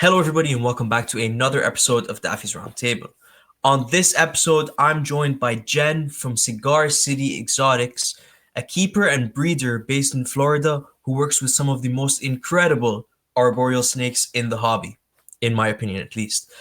Hello, everybody, and welcome back to another episode of Daffy's Roundtable. On this episode, I'm joined by Jen from Cigar City Exotics, a keeper and breeder based in Florida who works with some of the most incredible arboreal snakes in the hobby, in my opinion at least.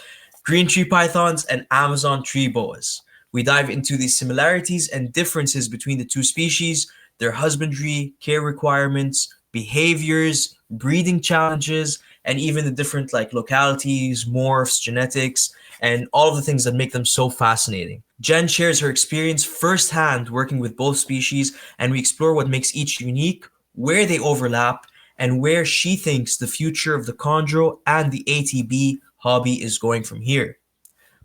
Green tree pythons and Amazon tree boas. We dive into the similarities and differences between the two species, their husbandry, care requirements, behaviors, breeding challenges, and even the different localities, morphs, genetics, and all of the things that make them so fascinating. Jen shares her experience firsthand working with both species, and we explore what makes each unique, where they overlap, and where she thinks the future of the Chondro and the ATB hobby is going from here.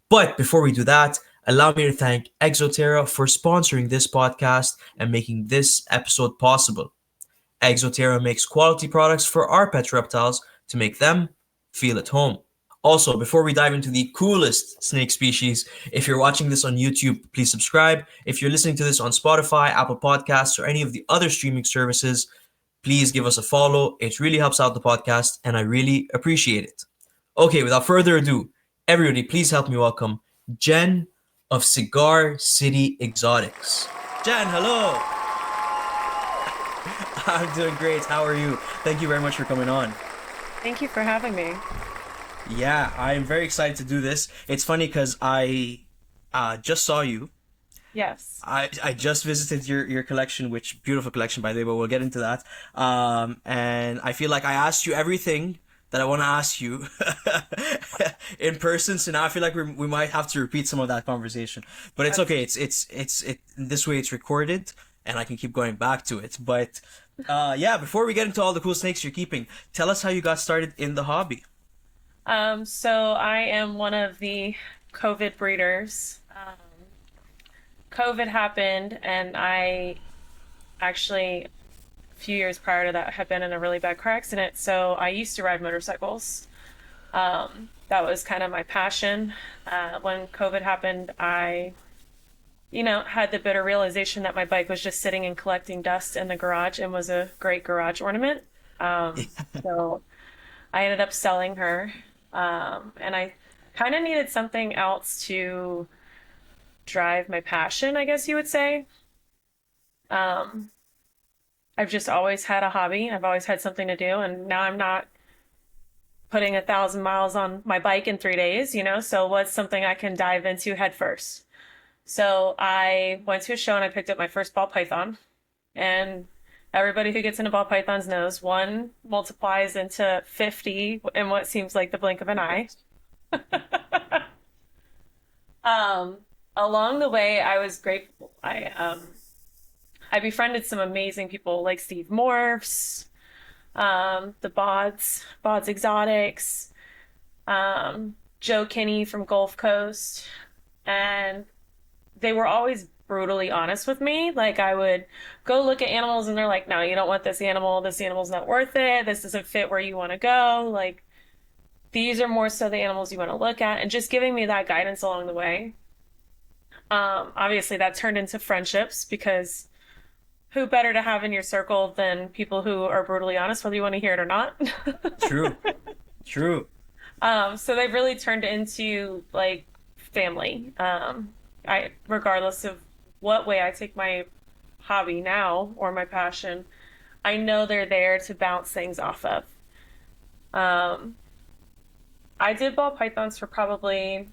But before we do that, allow me to thank Exoterra for sponsoring this podcast and making this episode possible. Exoterra makes quality products for our pet reptiles to make them feel at home. Also, before we dive into the coolest snake species, if you're watching this on YouTube, please subscribe. If you're listening to this on Spotify, Apple Podcasts, or any of the other streaming services, please give us a follow. It really helps out the podcast, and I really appreciate it. Okay, without further ado, everybody, please help me welcome Jen of Cigar City Exotics. Jen, hello. I'm doing great. How are you? Thank you very much for coming on. Thank you for having me. Yeah, I'm very excited to do this. It's funny because I just saw you. Yes. I just visited your collection, which beautiful collection by the way, but we'll get into that. And I feel like I asked you everything that I want to ask you in person. So now I feel like we might have to repeat some of that conversation, but it's okay. It's this way it's recorded, and I can keep going back to it. But yeah, before we get into all the cool snakes you're keeping, tell us how you got started in the hobby. So I am one of the COVID breeders. COVID happened, and I actually, a few years prior to that, had been in a really bad car accident. So I used to ride motorcycles. That was kind of my passion. When COVID happened, I had the bitter realization that my bike was just sitting and collecting dust in the garage and was a great garage ornament. So I ended up selling her. And I kind of needed something else to drive my passion, I guess you would say. I've just always had a hobby. I've always had something to do, and now I'm not putting 1,000 miles on my bike in 3 days, so what's something I can dive into head first? So I went to a show and I picked up my first ball python. And everybody who gets into ball pythons knows one multiplies into 50 in what seems like the blink of an eye. Along the way, I was grateful. I befriended some amazing people like Steve Morphs, the Bods Exotics, Joe Kinney from Gulf Coast, and they were always brutally honest with me. Like, I would go look at animals and they're like, no, you don't want this animal. This animal's not worth it. This doesn't fit where you want to go. Like, these are more so the animals you want to look at, and just giving me that guidance along the way. Obviously that turned into friendships, because who better to have in your circle than people who are brutally honest, whether you want to hear it or not. True. True. So they've really turned into like family. Regardless of what way I take my hobby now or my passion, I know they're there to bounce things off of. I did ball pythons for probably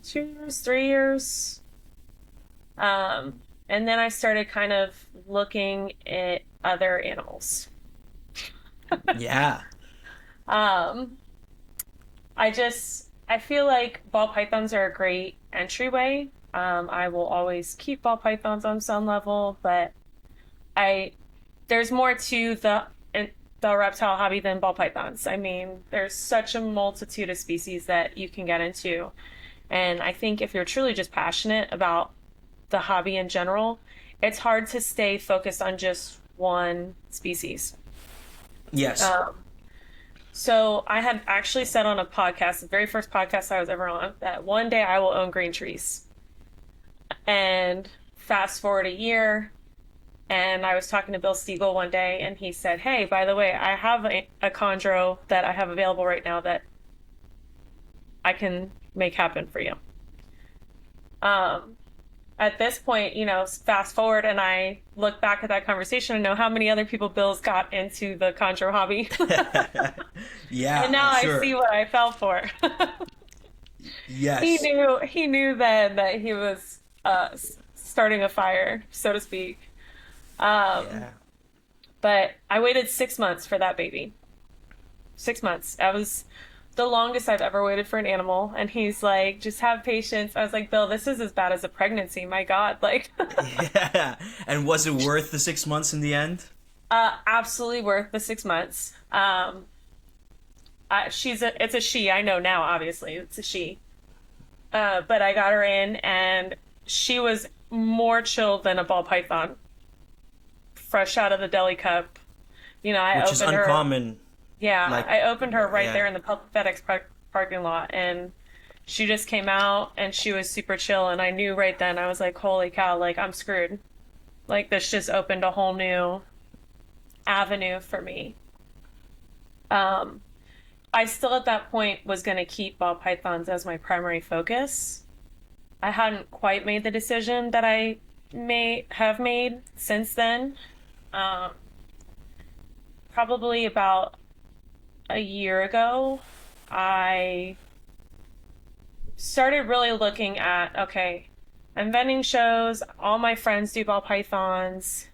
2 years, 3 years. And then I started kind of looking at other animals. Yeah. Um, I feel like ball pythons are a great entryway. I will always keep ball pythons on some level, but I there's more to the reptile hobby than ball pythons. I mean, there's such a multitude of species that you can get into. And I think if you're truly just passionate about the hobby in general, it's hard to stay focused on just one species. Yes. So I had actually said on a podcast, the very first podcast I was ever on, that one day I will own green trees. And fast forward a year, and I was talking to Bill Stiegel one day, and he said, hey, by the way, I have a chondro that I have available right now that I can make happen for you. Um, at this point, fast forward and I look back at that conversation and know how many other people Bill's got into the Chondro hobby. Yeah, And now I'm I see sure. what I fell for. He Yes. knew then that he was starting a fire, so to speak. Um, Yeah. but I waited 6 months for that baby. 6 months. That was the longest I've ever waited for an animal. And he's like, just have patience. I was like, Bill, this is as bad as a pregnancy. My God. Like, Yeah. And was it worth the 6 months in the end? absolutely worth the 6 months. It's a she. I know now, obviously. It's a she. But I got her in and she was more chill than a ball python, fresh out of the deli cup. I Which is opened her. uncommon. Yeah, Like, I opened her right there yeah. in the FedEx parking lot, and she just came out and she was super chill. And I knew right then, I was like, holy cow, like I'm screwed. Like this just opened a whole new avenue for me. Um, I still at that point was going to keep ball pythons as my primary focus. I hadn't quite made the decision that I may have made since then. Um, Probably about a year ago, I started really looking at, okay, I'm vending shows, all my friends do ball pythons.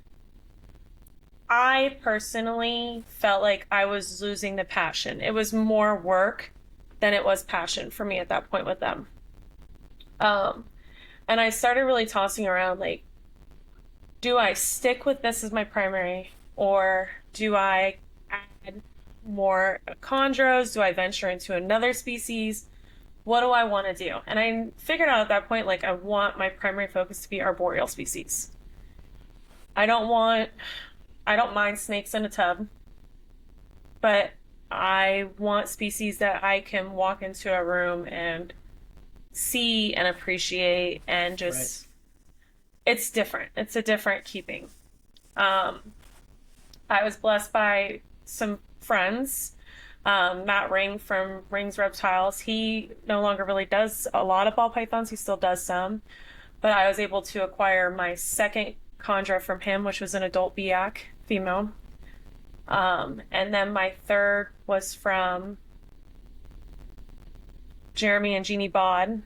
I personally felt like I was losing the passion. It was more work than it was passion for me at that point with them. Um, and I started really tossing around like, do I stick with this as my primary, or do I add more chondros? Do I venture into another species? What do I want to do? And I figured out at that point, like, I want my primary focus to be arboreal species. I don't want, I don't mind snakes in a tub, but I want species that I can walk into a room and see and appreciate and Right. just, it's different. It's a different keeping. Um, I was blessed by some friends. Matt Ring from Ring's Reptiles. He no longer really does a lot of ball pythons. He still does some, but I was able to acquire my second chondra from him, which was an adult biac female. And then my third was from Jeremy and Jeannie Bod.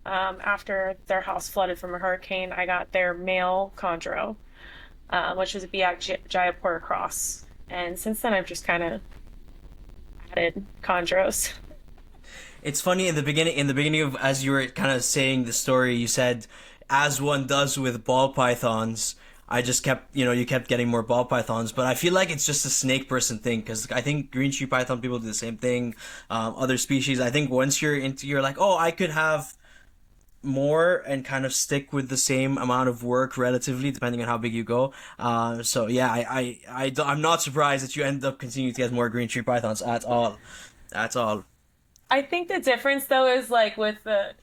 After their house flooded from a hurricane, I got their male chondro, which was a biac Jayapura cross. And since then, I've just kind of added chondros. It's funny in the beginning of as you were kind of saying the story, you said, as one does with ball pythons. I just kept, you kept getting more ball pythons, but I feel like it's just a snake person thing because I think green tree python people do the same thing. Other species, I think once you're like, oh, I could have more and kind of stick with the same amount of work relatively, depending on how big you go. So yeah, I'm not surprised that you end up continuing to get more green tree pythons at all, at all. I think the difference though is like with the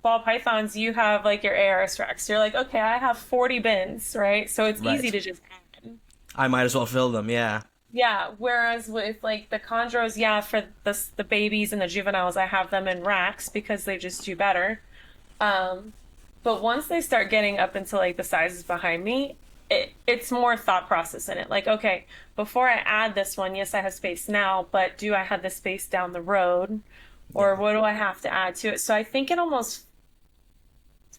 ball pythons, you have like your ARS racks. You're like, okay, I have 40 bins, right? So it's easy Right. to just add. I might as well fill them. Yeah. Yeah, whereas with like the chondros, yeah, for the babies and the juveniles, I have them in racks because they just do better. Um, but once they start getting up into like the sizes behind me, it's more thought process in it. Like, okay, before I add this one, yes, I have space now, but do I have the space down the road? Or Yeah. what do I have to add to it? So I think it almost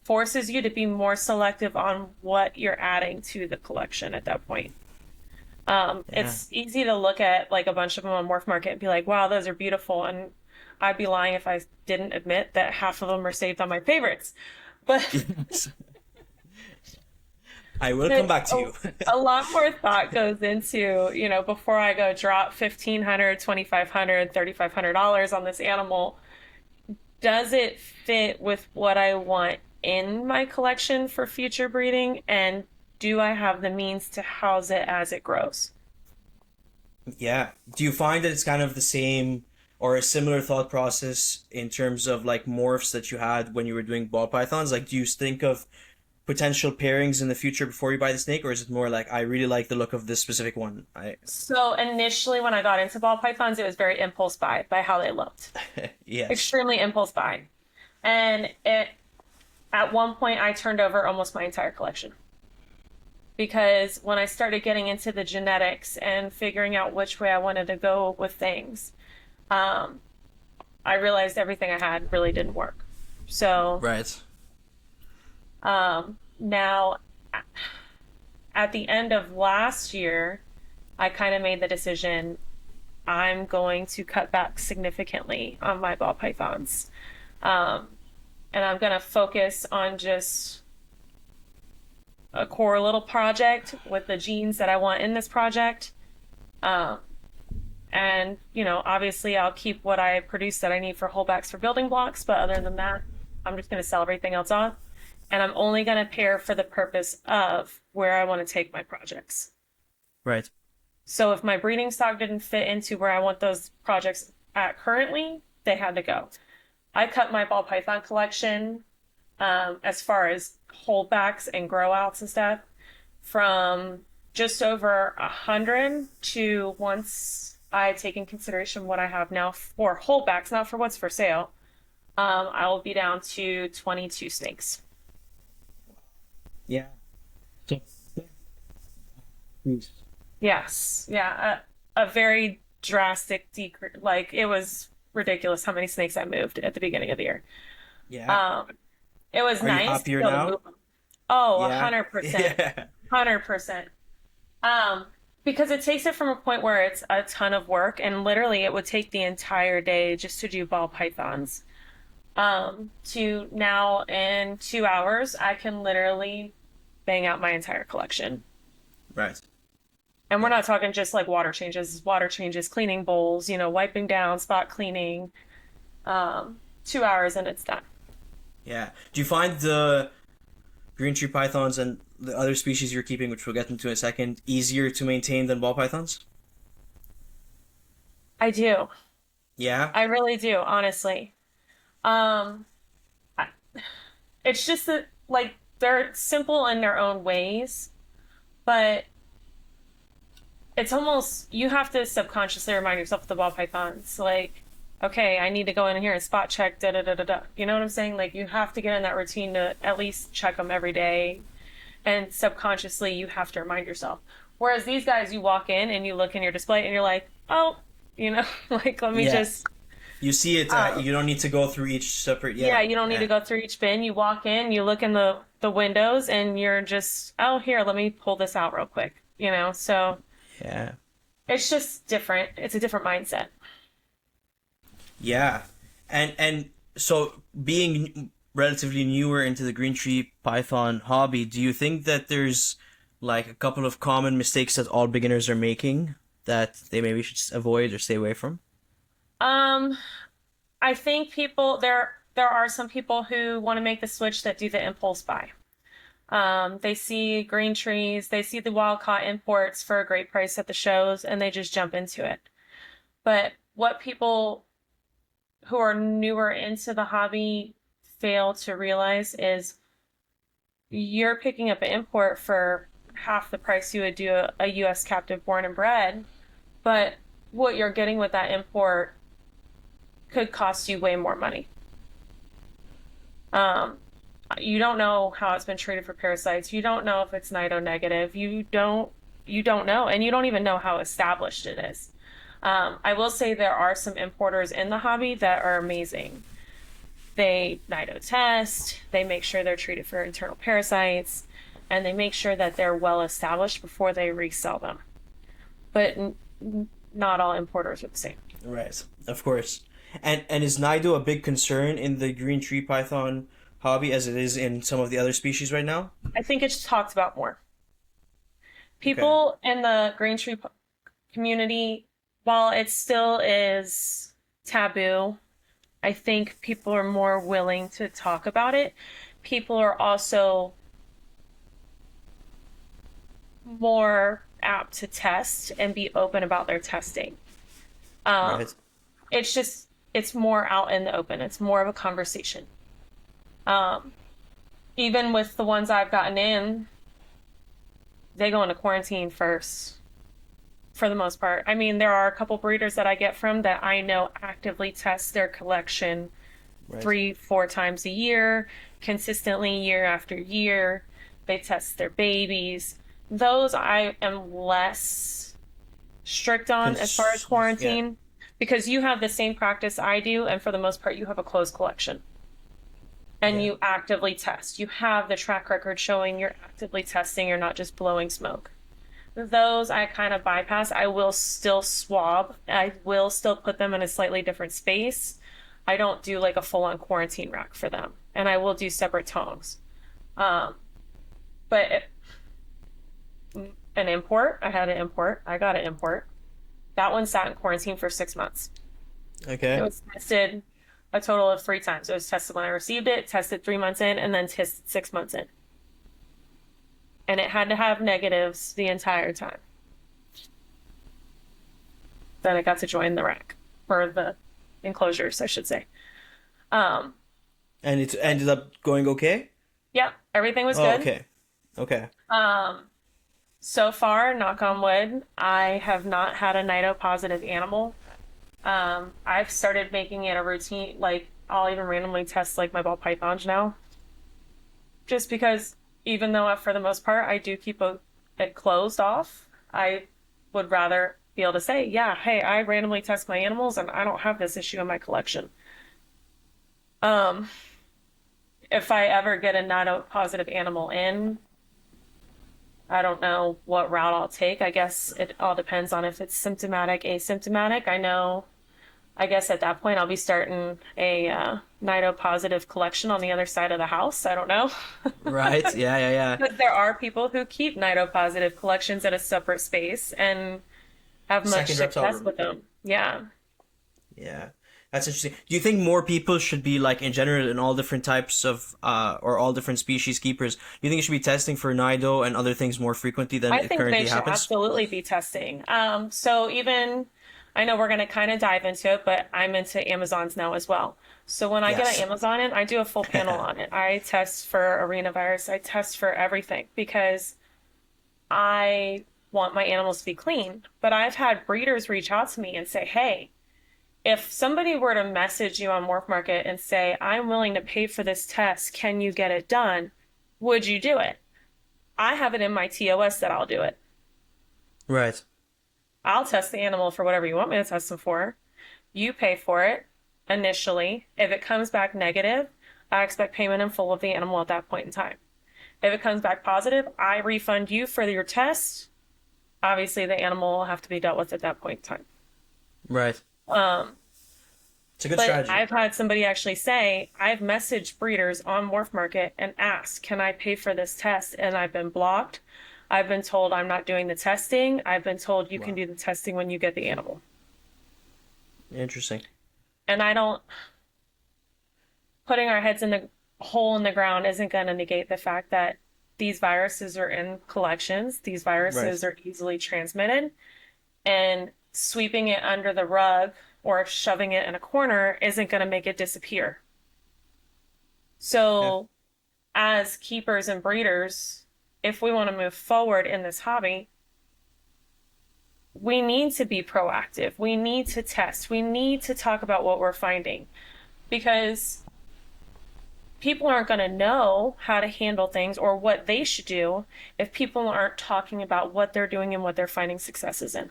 forces you to be more selective on what you're adding to the collection at that point. Yeah. It's easy to look at like a bunch of them on Morph Market and be like, wow, those are beautiful. And I'd be lying if I didn't admit that half of them are saved on my favorites. But I will come that back to you. a lot more thought goes into, before I go drop 1,500, 2,500, $3,500 on this animal, does it fit with what I want in my collection for future breeding? And do I have the means to house it as it grows? Yeah. Do you find that it's kind of the same or a similar thought process in terms of like morphs that you had when you were doing ball pythons? Like, do you think of potential pairings in the future before you buy the snake, or is it more like I really like the look of this specific one? I So initially, when I got into ball pythons, it was very impulse buy how they looked. yes. Extremely impulse buy. And at one point, I turned over almost my entire collection. Because when I started getting into the genetics and figuring out which way I wanted to go with things, um, I realized everything I had really didn't work. So Right. now, at the end of last year, I kind of made the decision I'm going to cut back significantly on my ball pythons. Um, and I'm going to focus on just a core little project with the genes that I want in this project. Um, and, obviously I'll keep what I produce that I need for holdbacks for building blocks, but other than that, I'm just going to sell everything else off. And I'm only going to pair for the purpose of where I want to take my projects. Right. So if my breeding stock didn't fit into where I want those projects at currently, they had to go. I cut my ball python collection, as far as holdbacks and grow outs and stuff, from just over 100 to, once I take in consideration what I have now for holdbacks, not for what's for sale, I will be down to 22 snakes. Yeah. So, Yes. Yeah. A very drastic decrease. Like, it was ridiculous how many snakes I moved at the beginning of the year. yeah. It was Are you nice to be happier able to now? move them. Oh, Yeah. 100%. Yeah. 100%. Because it takes it from a point where it's a ton of work, and literally it would take the entire day just to do ball pythons. To now in 2 hours, I can literally bang out my entire collection. Right. And we're not talking just like water changes, cleaning bowls, wiping down, spot cleaning. 2 hours and it's done. Yeah. Do you find the green tree pythons and the other species you're keeping, which we'll get into in a second, easier to maintain than ball pythons? I do. Yeah. I really do, honestly. Um, I- it's just that, like, they're simple in their own ways, but it's almost, you have to subconsciously remind yourself of the ball pythons. Like, okay, I need to go in here and spot check, da da da da da. You know what I'm saying? Like, you have to get in that routine to at least check them every day. And subconsciously, you have to remind yourself. Whereas these guys, you walk in and you look in your display and you're like, oh, like, let me Yeah. just. You see it. You don't need to go through each separate. Yeah, Yeah. you don't need to go through each bin. You walk in, you look in the windows, and you're just, oh, here, let me pull this out real quick. So Yeah. it's just different. It's a different mindset. Yeah. And so being relatively newer into the green tree python hobby, do you think that there's like a couple of common mistakes that all beginners are making that they maybe should avoid or stay away from? Um, I think there are some people who want to make the switch that do the impulse buy. They see green trees, they see the wild caught imports for a great price at the shows, and they just jump into it. But what people who are newer into the hobby fail to realize is you're picking up an import for half the price you would do a U.S. captive born and bred, but what you're getting with that import could cost you way more money. Um, you don't know how it's been treated for parasites. You don't know if it's NIDO negative. You don't know, and you don't even know how established it is. I will say there are some importers in the hobby that are amazing. They NIDO test, they make sure they're treated for internal parasites, and they make sure that they're well established before they resell them. But not all importers are the same. Right. Of course. And is NIDO a big concern in the green tree python hobby as it is in some of the other species right now? I think it's talked about more. Okay. People in the green tree community, while it still is taboo, I think people are more willing to talk about it. People are also more apt to test and be open about their testing. Right. It's more out in the open. It's more of a conversation. Um, even with the ones I've gotten in, they go into quarantine first for the most part. I mean, there are a couple breeders that I get from that I know actively test their collection Right. 3, 4 times a year, consistently year after year. They test their babies. Those I am less strict on as far as Yeah. quarantine because you have the same practice I do, and for the most part, you have a closed collection and Yeah. you actively test. You have the track record showing you're actively testing, you're not just blowing smoke. Those I kind of bypass. I will still swab, I will still put them in a slightly different space. I don't do like a full on quarantine rack for them, and I will do separate tongs. Um, but an import, I had an import, I got an import. That one sat in quarantine for 6 months. It Okay. was tested a total of 3 times. It was tested when I received it, tested 3 months in, and then tested 6 months in. And it had to have negatives the entire time. Then it got to join the rack, or the enclosures, I should say. Um, And it ended up going okay? yeah, everything was Oh, good. okay. Okay. Um, so far, knock on wood, I have not had a NIDO positive animal. I've started making it a routine, like I'll even randomly test like my ball pythons now, just because even though for the most part I do keep it closed off, I would rather be able to say, yeah, hey, I randomly test my animals and I don't have this issue in my collection. Um, if I ever get a not positive animal in, I don't know what route I'll take. I guess it all depends on if it's symptomatic, asymptomatic. I guess at that point I'll be starting a NIDO positive collection on the other side of the house. I don't know. Right. Yeah, yeah, yeah. Because there are people who keep NIDO positive collections at a separate space and have much Second reptile success room. with them. Yeah. Yeah. That's interesting. Do you think more people should be like in general in all different types of or all different species keepers? Do you think you should be testing for NIDO and other things more frequently than I it think they currently should happens? absolutely be testing. So even I know we're going to kind of dive into it, but I'm into Amazons now as well. So when I get an Yes. Amazon in, I do a full panel on it. I test for arenavirus. I test for everything because I want my animals to be clean. But I've had breeders reach out to me and say, hey, if somebody were to message you on Morph Market and say, I'm willing to pay for this test, can you get it done? Would you do it? I have it in my TOS that I'll do it. Right. I'll test the animal for whatever you want me to test them for. You pay for it initially. If it comes back negative, I expect payment in full of the animal at that point in time. If it comes back positive, I refund you for your test. Obviously, the animal will have to be dealt with at that point in time. Right. Um, It's a good but strategy. I've had somebody actually say, I've messaged breeders on Morph Market and asked, can I pay for this test? And I've been blocked. I've been told I'm not doing the testing. I've been told you can Wow. do the testing when you get the animal. Interesting. And I don't, putting our heads in the hole in the ground isn't going to negate the fact that these viruses are in collections. These Right. viruses are easily transmitted, and sweeping it under the rug or shoving it in a corner isn't going to make it disappear. Yeah. So, as keepers and breeders, if we want to move forward in this hobby, we need to be proactive. We need to test. We need to talk about what we're finding because people aren't going to know how to handle things or what they should do if people aren't talking about what they're doing and what they're finding successes in.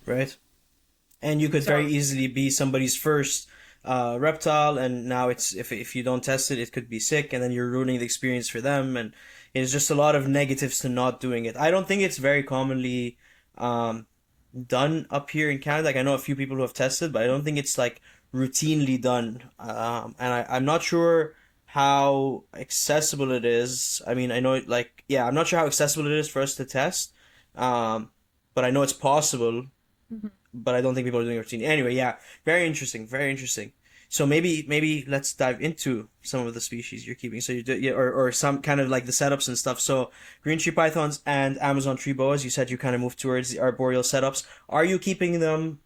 Right. And you could very So, easily be somebody's first reptile, and now it's if you don't test it, it could be sick, and then you're ruining the experience for them, and it's just a lot of negatives to not doing it. I don't think it's very commonly um, done up here in Canada. Like I know a few people who have tested, but I don't think it's like routinely done. And I'm not sure how accessible it is. I mean, I know like yeah, I'm not sure how accessible it is for us to test. Um, but I know it's possible, mhm. but I don't think people are doing it routinely. Anyway, yeah, very interesting, very interesting. So maybe let's dive into some of the species you're keeping. So you do yeah, or some kind of like the setups and stuff. So green tree pythons and Amazon tree boas. You said you kind of moved towards the arboreal setups. Are you keeping them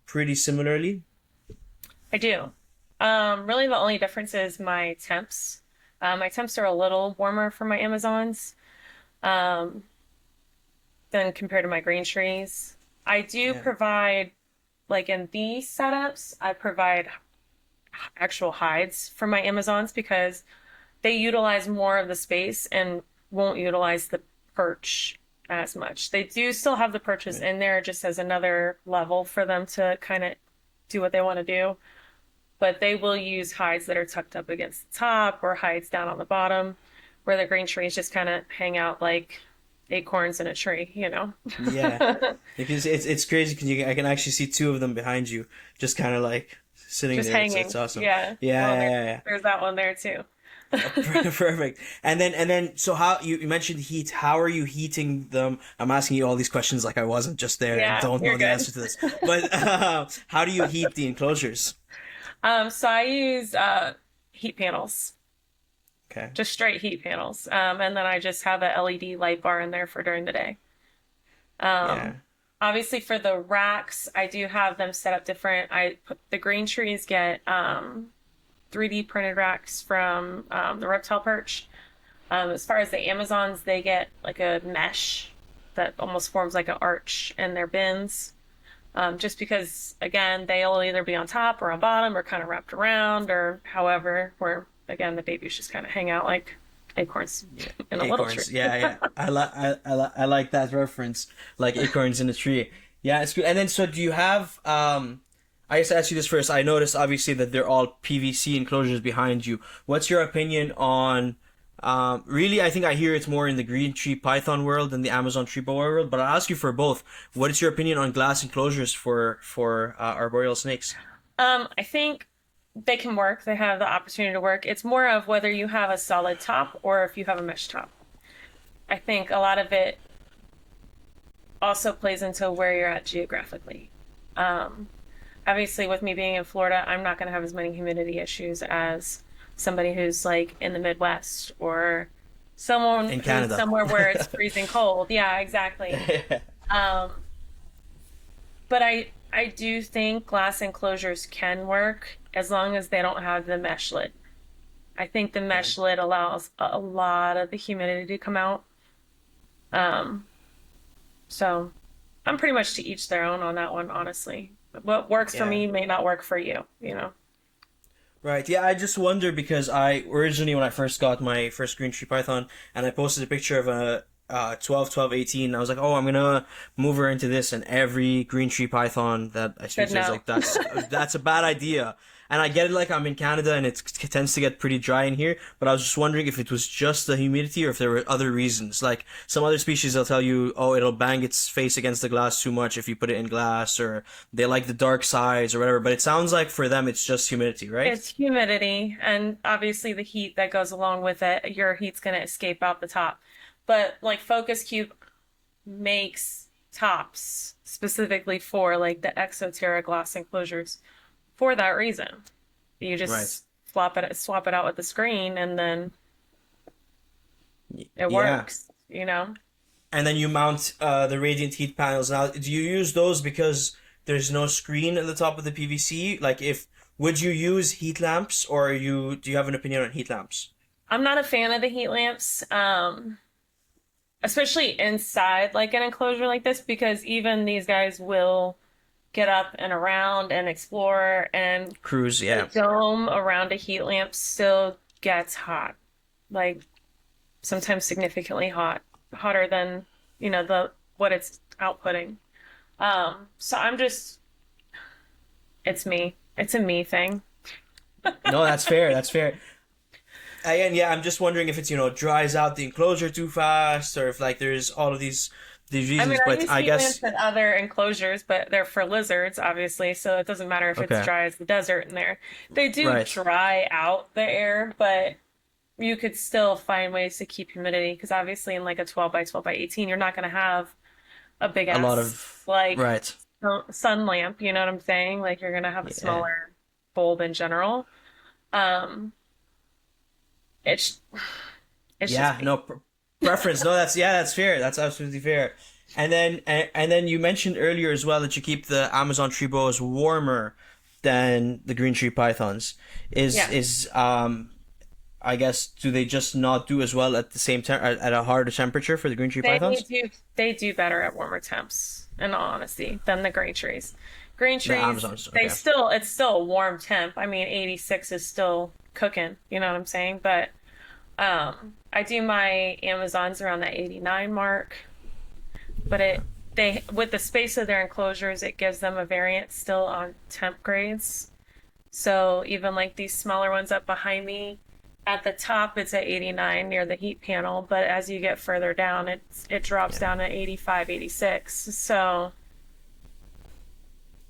pretty similarly? I do. Really, the only difference is my temps. My temps are a little warmer for my Amazons um, than compared to my green trees. I do Yeah. provide, like in these setups, I provide actual hides for my Amazons because they utilize more of the space and won't utilize the perch as much. They do still have the perches Right. in there just as another level for them to kind of do what they want to do. But they will use hides that are tucked up against the top or hides down on the bottom, where the green trees just kind of hang out like acorns in a tree, you know? Yeah. Because it's crazy because I can actually see two of them behind you, just kind of like sitting Just there. It's hanging. awesome. Yeah. Yeah, Well, yeah, yeah. there's that one there too. Perfect. And then so how you mentioned heat. How are you heating them? I'm asking you all these questions like I wasn't just there and Yeah, don't know you're the good. answer to this. But how do you heat the enclosures? So I use heat panels, Okay. just straight heat panels. And then I just have a LED light bar in there for during the day. Yeah. Um, Obviously for the racks, I do have them set up different. I put the green trees get 3D printed racks from the Reptile perch. As far as the Amazons, they get like a mesh that almost forms like an arch in their bins. Just because, again, they'll either be on top or on bottom or kind of wrapped around or however, where, again, the babies just kind of hang out like acorns Yeah. in a little tree. Acorns. Yeah, yeah. I like that reference. Like acorns in a tree. Yeah, it's good. And then so do you have I guess I ask you this first. I noticed obviously that they're all PVC enclosures behind you. What's your opinion on really I think I hear it's more in the green tree python world than the Amazon tree boa world, but I'll ask you for both. What is your opinion on glass enclosures for arboreal snakes? I think they can work. They have the opportunity to work. It's more of whether you have a solid top or if you have a mesh top. I think a lot of it also plays into where you're at geographically. Um, Obviously, with me being in Florida, I'm not going to have as many humidity issues as somebody who's like in the Midwest or someone In who's Canada. somewhere where it's freezing cold. Yeah, exactly. Um, but I do think glass enclosures can work as long as they don't have the mesh lid. I think the mesh lid allows a lot of the humidity to come out. Um, so I'm pretty much to each their own on that one, honestly. What works for Yeah. me may not work for you, you know? Right. Yeah, I just wonder because I originally when I first got my first green tree python and I posted a picture of a 12, 12, 18. I was like, oh, I'm gonna move her into this, and every green tree python that I speak Said to is no. like, that's a bad idea. And I get it, like I'm in Canada and it tends to get pretty dry in here, but I was just wondering if it was just the humidity or if there were other reasons. Like some other species, they'll tell you, oh, it'll bang its face against the glass too much if you put it in glass, or they like the dark sides or whatever. But it sounds like for them, it's just humidity, right? It's humidity and obviously the heat that goes along with it. Your heat's going to escape out the top. But like Focus Cube makes tops specifically for like the Exoterra glass enclosures for that reason. You Right. just swap it out with the screen and then it Yeah. works, you know? And then you mount the radiant heat panels. Now, do you use those because there's no screen at the top of the PVC? Like, if would you use heat lamps, or do you have an opinion on heat lamps? I'm not a fan of the heat lamps. Especially inside like an enclosure like this, because even these guys will get up and around and explore, and Cruise, the yeah. dome around a heat lamp still gets hot, like sometimes significantly hotter than the what it's outputting. So I'm just it's a me thing. No, that's fair. That's fair. Again, yeah, I'm just wondering if it's dries out the enclosure too fast, or if like there's all of these I mean, reasons. I But use I heat guess lamps in other enclosures, but they're for lizards, obviously, so it doesn't matter if it's okay, dry as the desert in there. They do right. dry out the air, but you could still find ways to keep humidity because obviously in like a 12 by 12 by 18, you're not going to have a big A lot ass of like right. sun lamp, you know what I'm saying? Like you're going to have a Yeah. smaller bulb in general. Um, it's it's just Yeah, me. no preference. No, that's fair. That's absolutely fair. And then you mentioned earlier as well that you keep the Amazon tree boas warmer than the green tree pythons. Is Yeah. is I guess do they just not do as well at the same time at a harder temperature for the green tree They pythons? do they do better at warmer temps, in all honesty, than the green trees. Green The trees, Amazons. they Okay. still it's still a warm temp. I mean, 86 is still cooking, you know what I'm saying? But I do my Amazons around the 89 mark, but it they with the space of their enclosures, it gives them a variant still on temp grades. So even like these smaller ones up behind me, at the top it's at 89 near the heat panel, but as you get further down, it drops Yeah. down to 85, 86. So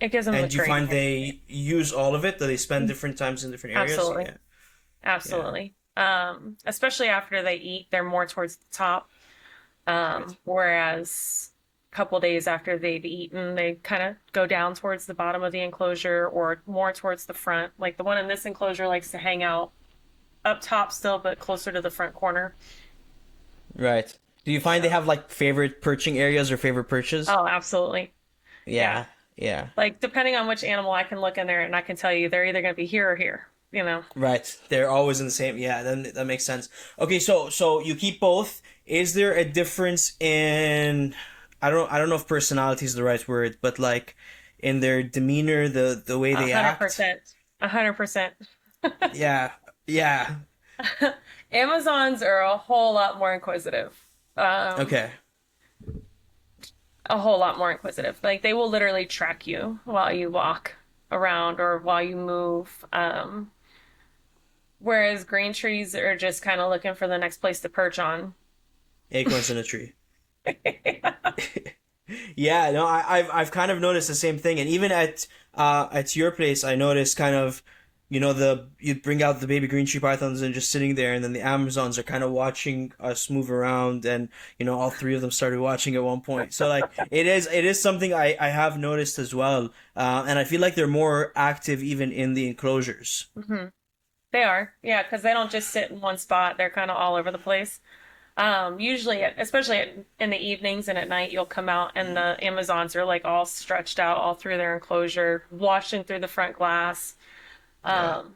it gives them a And you great find variant. they use all of it? Do they spend different times in different areas? Absolutely. Yeah. Yeah. Absolutely. Especially after they eat, they're more towards the top. Right. Whereas a couple days after they've eaten, they kind of go down towards the bottom of the enclosure or more towards the front. Like the one in this enclosure likes to hang out up top still, but closer to the front corner. Right. Do you find they So, have like favorite perching areas or favorite perches? oh, absolutely. Yeah. Yeah. Yeah. Like depending on which animal I can look in there and I can tell you they're either going to be here or here, you know. Right. They're always in the same. Yeah, then that makes sense. Okay, so you keep both. Is there a difference in I don't know if personality is the right word, but like in their demeanor, the way A they hundred act? percent. 100%. Yeah. Yeah. Amazons are a whole lot more inquisitive. Um, Okay. a whole lot more inquisitive. Like they will literally track you while you walk around or while you move. Whereas green trees are just kind of looking for the next place to perch on. Acorns in a tree. Yeah, no, I've kind of noticed the same thing, and even at your place, I noticed kind of, the you'd bring out the baby green tree pythons and just sitting there, and then the Amazons are kind of watching us move around, and all three of them started watching at one point. So like it is something I have noticed as well, and I feel like they're more active even in the enclosures. Hmm. They are, yeah, because they don't just sit in one spot. They're kind of all over the place. Usually, especially in the evenings and at night, you'll come out and the Amazons are like all stretched out all through their enclosure, watching through the front glass. Yeah. Um,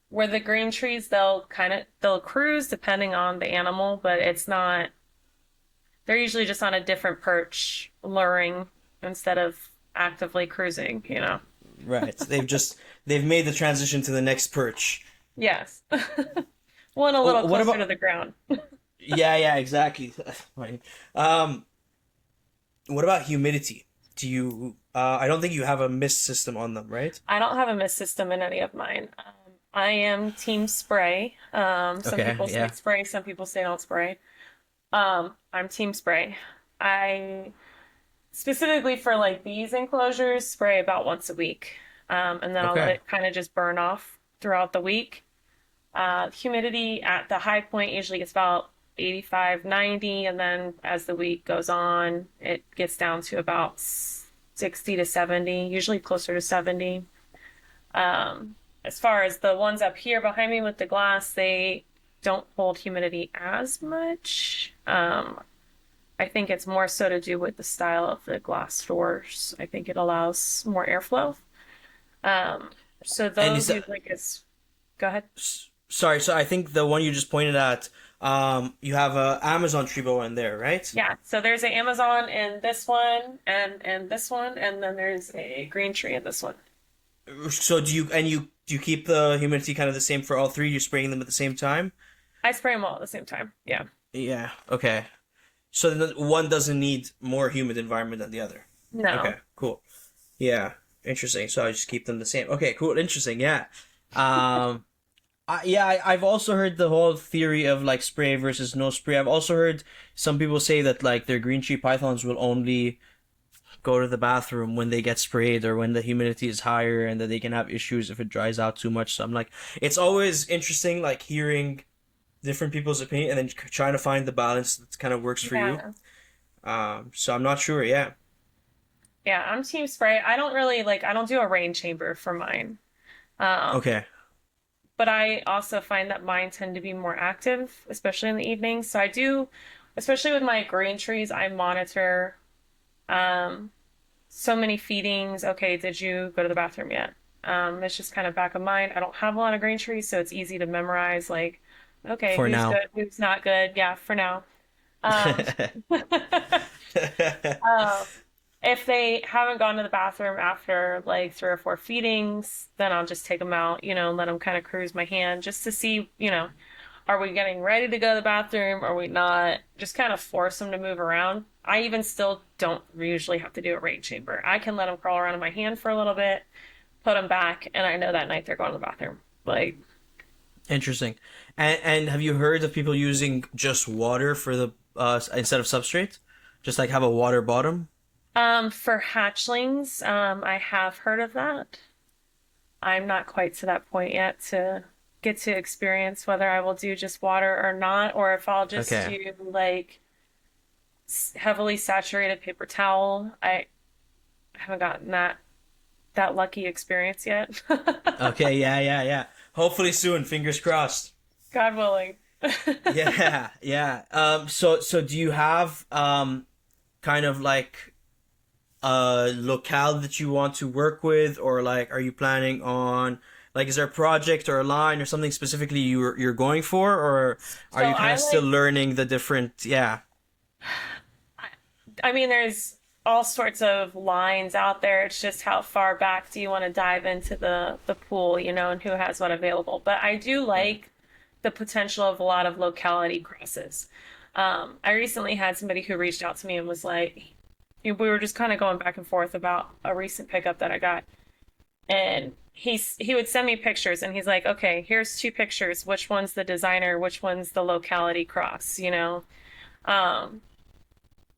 where the green trees, they'll cruise depending on the animal, but it's not. They're usually just on a different perch, luring instead of actively cruising. You know. Right. They've made the transition to the next perch. Yes. One a little What closer to about? the ground. Yeah, yeah, exactly. Right. What about humidity? Do you? I don't think you have a mist system on them, right? I don't have a mist system in any of mine. I am team spray. Some Okay. people say Yeah. spray, some people say don't spray. I'm team spray. I specifically for like these enclosures spray about once a week. And then I'll let Okay. it kind of just burn off throughout the week. Humidity at the high point usually gets about 85, 90, and then as the week goes on, it gets down to about 60 to 70, usually closer to 70. As far as the ones up here behind me with the glass, they don't hold humidity as much. I think it's more so to do with the style of the glass doors. I think it allows more airflow. Um, so And is those that? usually gets. Go ahead. Sorry. So I think the one you just pointed at, you have a Amazon tree boa in there, right? Yeah. So there's an Amazon in this one and this one, and then there's a green tree in this one. So do you keep the humidity kind of the same for all three? You're spraying them at the same time? I spray them all at the same time. Yeah. Yeah. Okay. So then one doesn't need more humid environment than the other. No. Okay. Cool. Yeah. Interesting. So I just keep them the same. Okay. Cool. Interesting. Yeah. Um. I've also heard the whole theory of like spray versus no spray. I've also heard some people say that like their green tree pythons will only go to the bathroom when they get sprayed or when the humidity is higher and that they can have issues if it dries out too much. So I'm like, it's always interesting like hearing different people's opinion and then trying to find the balance that kind of works for you. Yeah. So I'm not sure. Yeah. Yeah. I'm team spray. I don't really like. I don't do a rain chamber for mine. Um, Okay. but I also find that mine tend to be more active, especially in the evenings. So I do, especially with my green trees, I monitor um, so many feedings. Okay, did you go to the bathroom yet? It's just kind of back of mind. I don't have a lot of green trees, so it's easy to memorize like Okay, for who's now. good, who's not good? Yeah, for now. Um, um, if they haven't gone to the bathroom after like 3 or 4 feedings, then I'll just take them out, and let them kind of cruise my hand just to see, are we getting ready to go to the bathroom? Are we not? Just kind of force them to move around. I even still don't usually have to do a rate chamber. I can let them crawl around in my hand for a little bit, put them back, and I know that night they're going to the bathroom. Like, Interesting. And have you heard of people using just water for the instead of substrate? Just like have a water bottom? for hatchlings, I have heard of that. I'm not quite to that point yet to get to experience whether I will do just water or not, or if I'll just Okay. do like heavily saturated paper towel. I haven't gotten that lucky experience yet. Okay, yeah, yeah, yeah. Hopefully soon, fingers crossed. God willing. Yeah, yeah. So do you have kind of like a locale that you want to work with, or like are you planning on like is there a project or a line or something specifically you're going for, or are So you kind I of still like, learning the different? Yeah. I mean, there's all sorts of lines out there. It's just how far back do you want to dive into the pool, and who has what available. But I do Right. like the potential of a lot of locality crosses. I recently had somebody who reached out to me and was like, we were just kind of going back and forth about a recent pickup that I got, and he would send me pictures, and he's like, okay, here's 2 pictures. Which one's the designer? Which one's the locality cross? Um,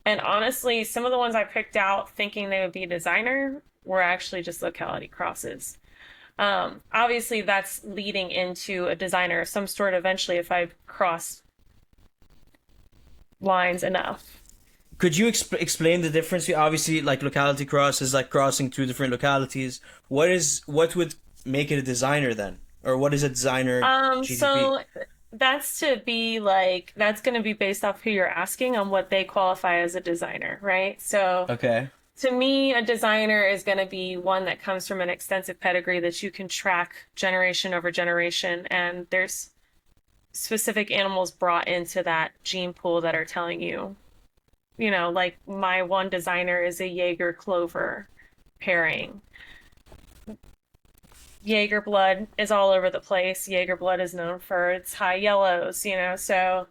and honestly, some of the ones I picked out thinking they would be designer were actually just locality crosses. Obviously, that's leading into a designer of some sort eventually if I cross lines enough. Could you explain the difference? Obviously, like locality cross is like crossing two different localities. What would make it a designer then, or what is a designer GTP? So that's to be like, that's going to be based off who you're asking on what they qualify as a designer, right? So Okay. to me, a designer is going to be one that comes from an extensive pedigree that you can track generation over generation. And there's specific animals brought into that gene pool that are telling you, like my one designer is a Jaeger Clover pairing. Jaeger blood is all over the place. Jaeger blood is known for its high yellows, so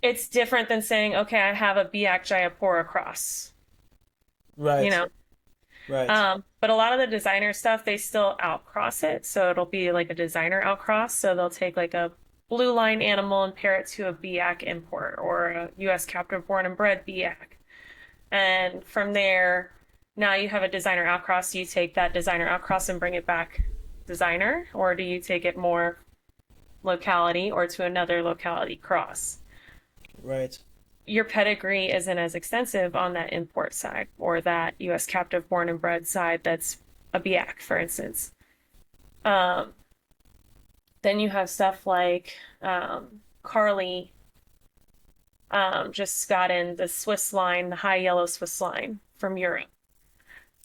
it's different than saying, okay, I have a Biak Jayapura cross, you Right. know. Right. But a lot of the designer stuff, they still outcross it. So it'll be like a designer outcross. So they'll take like a blue line animal and pair it to a Biak import or a US captive born and bred Biak. And from there, now you have a designer outcross. Do you take that designer outcross and bring it back designer, or do you take it more locality or to another locality cross? Right. Your pedigree isn't as extensive on that import side or that US captive born and bred side that's a Biak, for instance. Um, then you have stuff like Carly just got in the Swiss line, the high yellow Swiss line from Europe.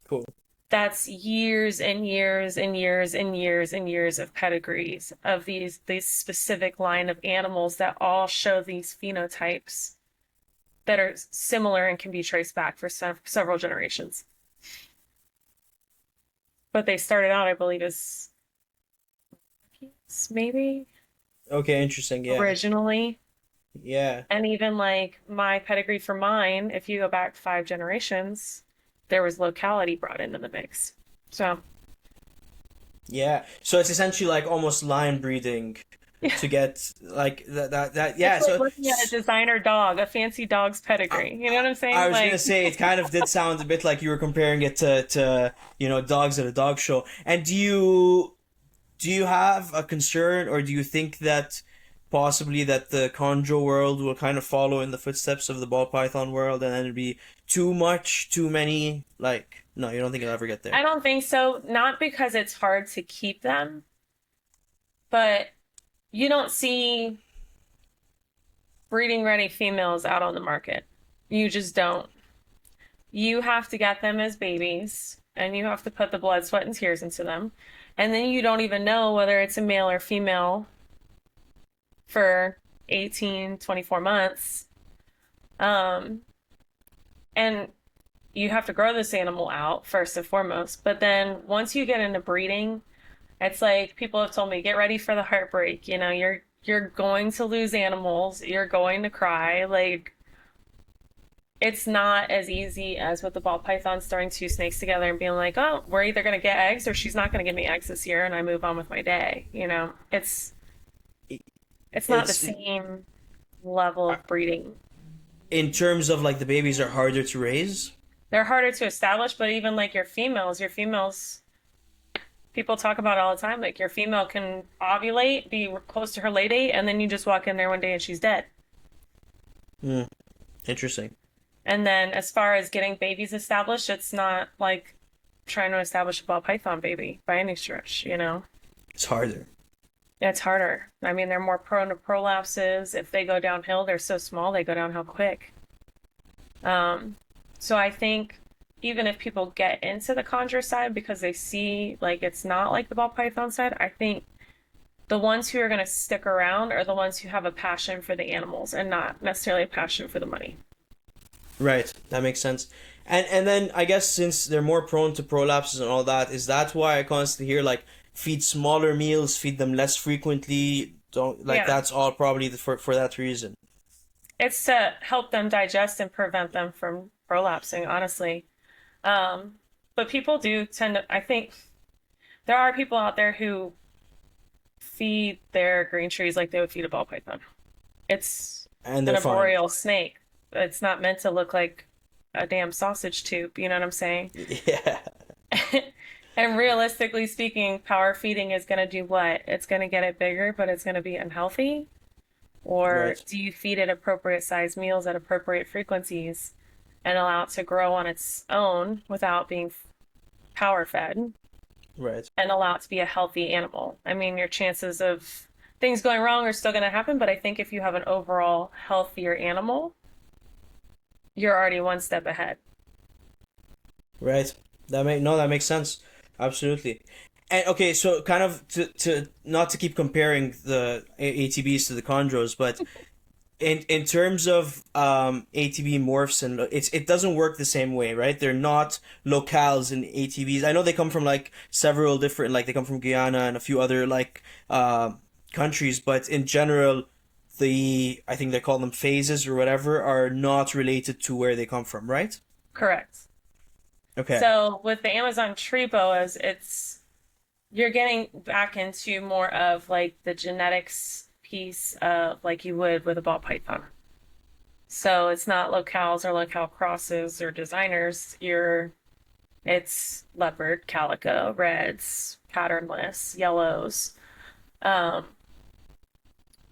Cool. That's years and years and years and years and years of pedigrees of these specific line of animals that all show these phenotypes that are similar and can be traced back for several generations. But they started out, I believe, as maybe Okay. Interesting. Yeah. originally. Yeah. And even like my pedigree for mine, if you go back 5 generations, there was locality brought into the mix. So, Yeah. So it's essentially like almost line breeding yeah, to get like that. it's Yeah. like So looking at a designer dog, a fancy dog's pedigree. You know what I'm I saying? was gonna Like, say it kind of did sound a bit like you were comparing it to dogs at a dog show. And do you have a concern, or do you think that possibly that the Chondro world will kind of follow in the footsteps of the ball python world, and then it'd be too much, too many? Like, no, you don't think it'll ever get there? I don't think so. Not because it's hard to keep them, but you don't see breeding ready females out on the market. You just don't. You have to get them as babies and you have to put the blood, sweat, and tears into them. And then you don't even know whether it's a male or female for 18, 24 months. Um, and you have to grow this animal out first and foremost. But then once you get into breeding, it's like people have told me, get ready for the heartbreak. You know, you're going to lose animals, you're going to cry. Like it's not as easy as with the ball pythons throwing two snakes together and being like, oh, we're either going to get eggs or she's not going to give me eggs this year and I move on with my day. You know, it's not the It's same level of breeding. in terms of like the babies are harder to raise. They're harder to establish, but even like your females, people talk about it all the time. Like your female can ovulate, be close to her late date, and then you just walk in there one day and she's dead. Hmm. Interesting. And then as far as getting babies established, it's not like trying to establish a ball python baby by any stretch, you know? It's harder. It's harder. I mean, they're more prone to prolapses. If they go downhill, they're so small, they go downhill quick. Um, so I think even if people get into the Chondro side because they see like it's not like the ball python side, I think the ones who are going to stick around are the ones who have a passion for the animals and not necessarily a passion for the money. Right. That makes sense. And then I guess since they're more prone to prolapses and all that, is that why I constantly hear like feed smaller meals, feed them less frequently? Don't like Yeah. that's all probably for that reason. It's to help them digest and prevent them from prolapsing, honestly. Um, but people do tend to, I think there are people out there who feed their green trees like they would feed a ball python. It's And an they're fine. arboreal snake. It's not meant to look like a damn sausage tube, you know what I'm saying? Yeah. And realistically speaking, power feeding is going to do what? It's going to get it bigger, but it's going to be unhealthy? Or Right. do you feed it appropriate size meals at appropriate frequencies and allow it to grow on its own without being power fed Right. and allow it to be a healthy animal? I mean, your chances of things going wrong are still going to happen, but I think if you have an overall healthier animal, you're already one step ahead. Right. That makes sense. Absolutely. And okay, so kind of to not to keep comparing the ATBs to the chondros, but in terms of ATB morphs and it doesn't work the same way, right? They're not locales in ATBs. I know they come from like several different like they come from Guyana and a few other like countries, but in general the I think they call them phases or whatever are not related to where they come from, right? Correct. Okay. So with the Amazon tree boas, it's you're getting back into more of like the genetics piece of like you would with a ball python. So it's not locales or locale crosses or designers. It's leopard, calico, reds, patternless, yellows. Um,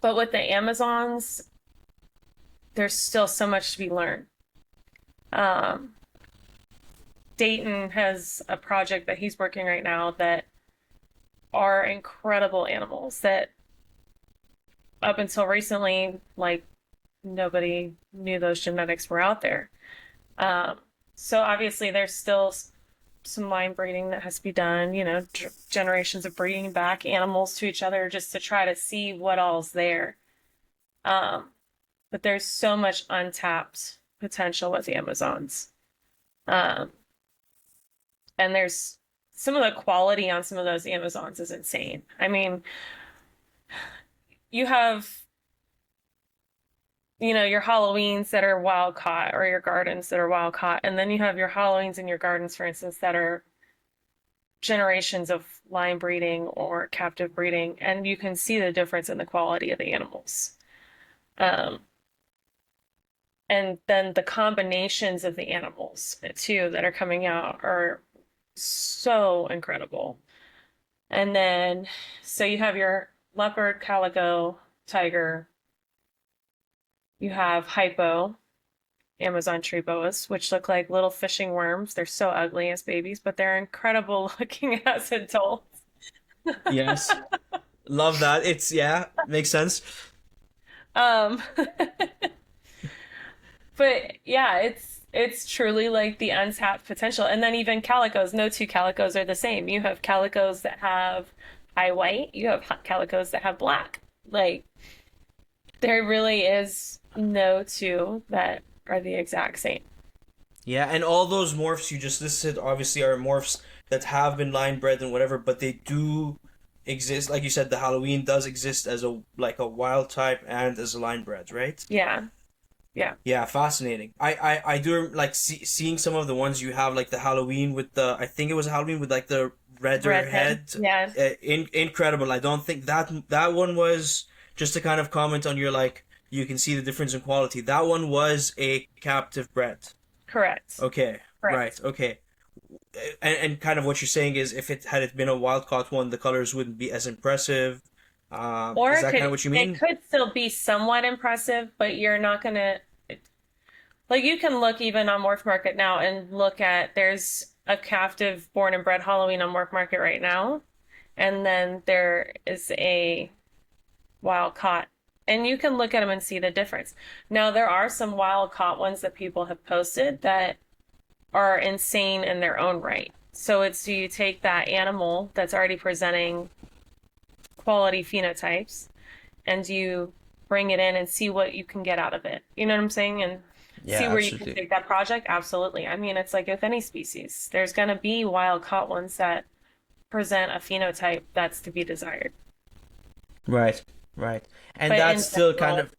but with the Amazons, there's still so much to be learned. Um, Dayton has a project that he's working right now that are incredible animals that up until recently, like nobody knew those genetics were out there. Um, so obviously there's still some line breeding that has to be done, you know, generations of breeding back animals to each other just to try to see what all's there. Um, but there's so much untapped potential with the Amazons. Um, and there's some of the quality on some of those Amazons is insane. I mean, you have, you know, your Halloweens that are wild caught or your gardens that are wild caught, and then you have your Halloweens in your gardens, for instance, that are generations of line breeding or captive breeding, and you can see the difference in the quality of the animals. Um, and then the combinations of the animals too that are coming out are so incredible. And then, so you have your leopard, calico, tiger. You have hypo, Amazon tree boas, which look like little fishing worms. They're so ugly as babies, but they're incredible looking as adults. Yes. Love that. It's yeah, makes sense. Um, but yeah, it's truly like the untapped potential. And then even calicos, no two calicos are the same. You have calicos that have high white, you have calicos that have black. Like There really is no two that are the exact same. Yeah, and all those morphs you just listed obviously are morphs that have been line bred and whatever, but they do exist. Like you said, the Halloween does exist as a like a wild type and as a line bred, right? Yeah, yeah. Yeah, fascinating. I do like seeing some of the ones you have, like the Halloween with the, I think it was Halloween with like the redder Redhead. head. Yeah, Incredible. I don't think that one was, just to kind of comment on your like, you can see the difference in quality. That one was a captive bred. correct. Okay, right, Correct. okay. And kind of what you're saying is, if it been a wild caught one, the colors wouldn't be as impressive. Or Is that kind of what you it mean? could still be somewhat impressive, but you're not gonna like you can look even on Morph Market now and look at there's a captive born and bred Halloween on Morph Market right now, and then there is a wild caught. And you can look at them and see the difference. Now, there are some wild caught ones that people have posted that are insane in their own right. So it's, do you take that animal that's already presenting quality phenotypes and you bring it in and see what you can get out of it? You know what I'm saying? And see Yeah, where you can absolutely. take that project? Absolutely. I mean, it's like with any species, there's going to be wild caught ones that present a phenotype that's to be desired. Right, right. And But that's in still kind general,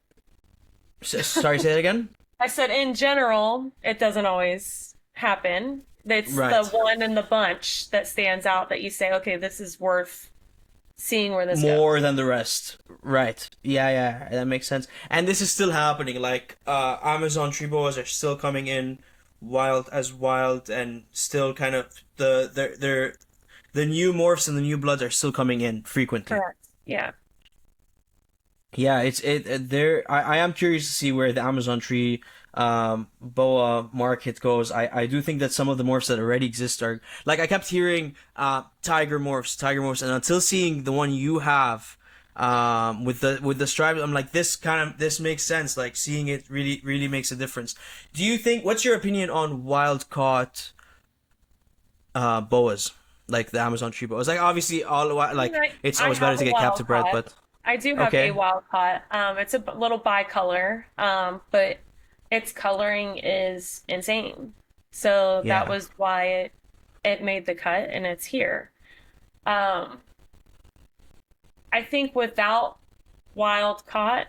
of, sorry, say it again? I said in general, it doesn't always happen. It's the Right. one in the bunch that stands out that you say, okay, this is worth seeing where this goes. More than the rest. Right. Yeah, yeah, that makes sense. And this is still happening. Like, Amazon tree boas are still coming in wild, and still kind of the new morphs and the new bloods are still coming in frequently. Correct. Yeah. Yeah, there. I am curious to see where the Amazon tree boa market goes. I do think that some of the morphs that already exist are, like, I kept hearing tiger morphs, and until seeing the one you have with the stripes, I'm like, this makes sense. Like, seeing it really makes a difference. Do you think, what's your opinion on wild caught boas, like the Amazon tree boas? Like, obviously like, it's I always better have to a get wild captive bred, caught. but I do have a okay. wild caught. It's a little bicolor, but its coloring is insane. So that Yeah. was why it made the cut and it's here. Um, I think without wild caught,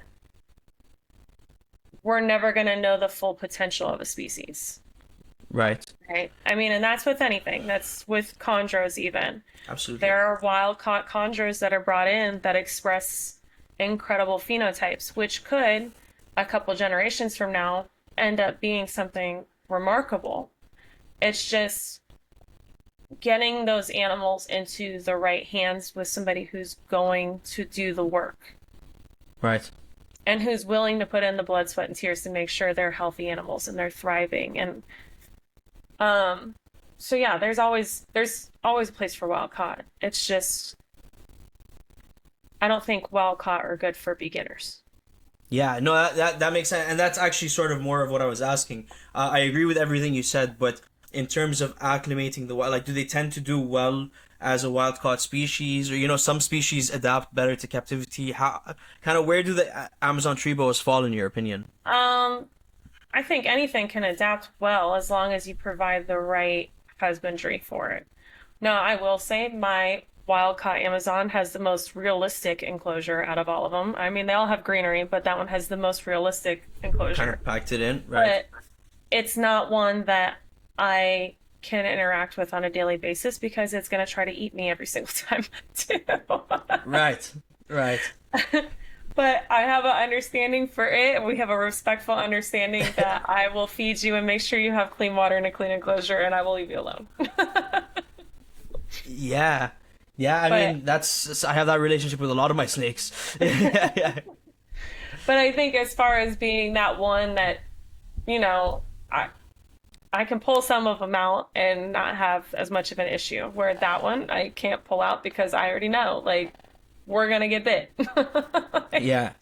we're never going to know the full potential of a species. Right. Right. I mean, and that's with anything. That's with chondros even. Absolutely. There are wild caught chondros that are brought in that express incredible phenotypes, which could, a couple generations from now, end up being something remarkable. It's just getting those animals into the right hands with somebody who's going to do the work Right. and who's willing to put in the blood, sweat, and tears to make sure they're healthy animals and they're thriving. And um, so yeah, there's always a place for wild caught. It's just I don't think wild caught are good for beginners. Yeah, no, that makes sense, and that's actually sort of more of what I was asking. I agree with everything you said, but in terms of acclimating the wild, like, do they tend to do well as a wild caught species, or some species adapt better to captivity? How, kind of, where do the Amazon tree boas fall in your opinion? Um, I think anything can adapt well as long as you provide the right husbandry for it. Now, I will say my wild caught Amazon has the most realistic enclosure out of all of them. I mean, they all have greenery, but that one has the most realistic Kind enclosure. of packed it in, right? But it's not one that I can interact with on a daily basis because it's going to try to eat me every single time I Right, right. do. But I have an understanding for it. We have a respectful understanding that I will feed you and make sure you have clean water and a clean enclosure, and I will leave you alone. Yeah, yeah. I But mean, I have that relationship with a lot of my snakes. Yeah, yeah. but I think as far as being that one that, you know, I can pull some of them out and not have as much of an issue. Where that one I can't pull out because I already know, like, we're gonna get bit. Yeah.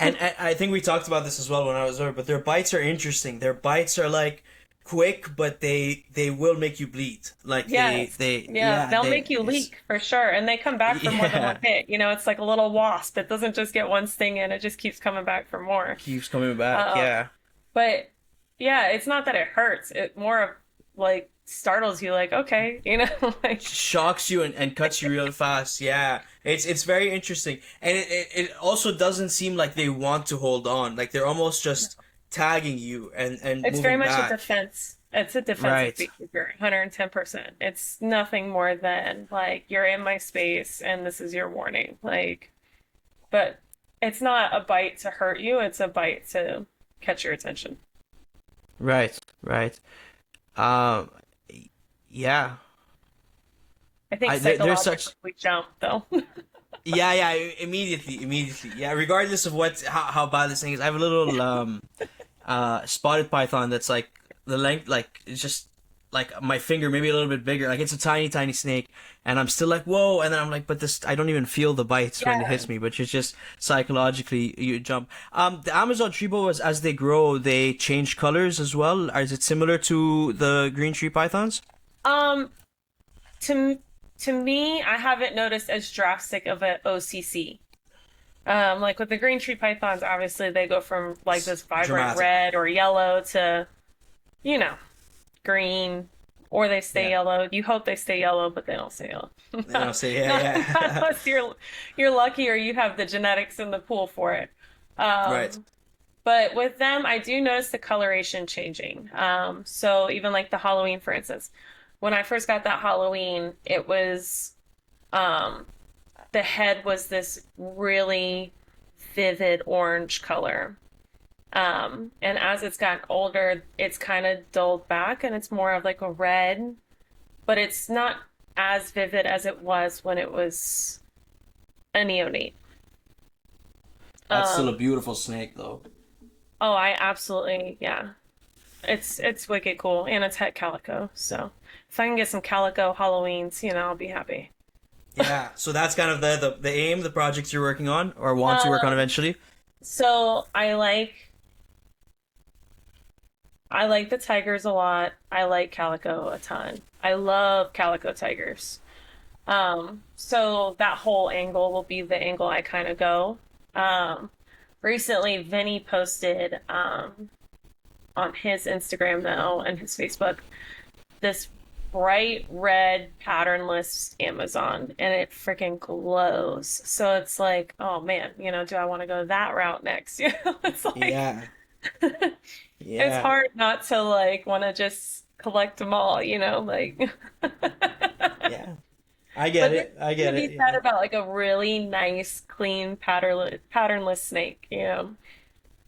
And I think we talked about this as well when I was there, but their bites are interesting. Their bites are like, quick, but they will make you bleed. Like Yes. they Yeah, yeah they'll they make you it's leak for sure. And they come back for more than one yeah hit. It's like a little wasp. It doesn't just get one sting in, it just keeps coming back for more. keeps coming back. Um, Yeah, but yeah, it's not that it hurts. It more of like startles you, like, okay, like shocks you and cuts you real fast. Yeah, it's very interesting, and it also doesn't seem like they want to hold on. Like they're almost just tagging you and it's very moving much a back. defense. It's a defensive Right. behavior, 110%. It's nothing more than like you're in my space and this is your warning. Like, but it's not a bite to hurt you, it's a bite to catch your attention. Right, right. Um, yeah. I think There's psychologically such we jump though. yeah, immediately. Yeah, regardless of how bad this thing is, I have a little spotted python that's like the length, like it's just like my finger, maybe a little bit bigger. Like it's a tiny snake, and I'm still like whoa, and then I'm like, but this I don't even feel the bites when it Yeah. hits me, but it's just psychologically you jump. The Amazon tree boas as they grow, they change colors as well. Is it similar to the green tree pythons? Um, to to me, I haven't noticed as drastic of a OCC. Like with the green tree pythons, obviously they go from like It's this vibrant dramatic. red or yellow to, you know, green, or they stay Yeah. yellow. You hope they stay yellow, but they don't stay yellow. And I'll say yeah, Not yeah. unless you're lucky or you have the genetics in the pool for it. Right. But with them, I do notice the coloration changing. So even like the Halloween, for instance, when I first got that Halloween, it was um, the head was this really vivid orange color. And as it's gotten older, it's kind of dulled back and it's more of like a red, but it's not as vivid as it was when it was a neonate. That's still a Um, beautiful snake, though. oh, I absolutely, yeah. It's wicked cool and it's het calico. So if I can get some calico Halloweens, I'll be happy. Yeah. So that's kind of the aim, the projects you're working on or want to work on Um, eventually. so I like the tigers a lot. I like calico a ton. I love calico tigers. So that whole angle will be the angle I kind of go. Um, Recently Vinny posted on his Instagram though and his Facebook this bright red patternless Amazon and it freaking glows. So it's like, oh man, do I want to go that route next? It's like Yeah. it's Yeah. hard not to like want to just collect them all, like Yeah. I get but there's it. I something get to it. be said Yeah. about like a really nice, clean, patternless snake.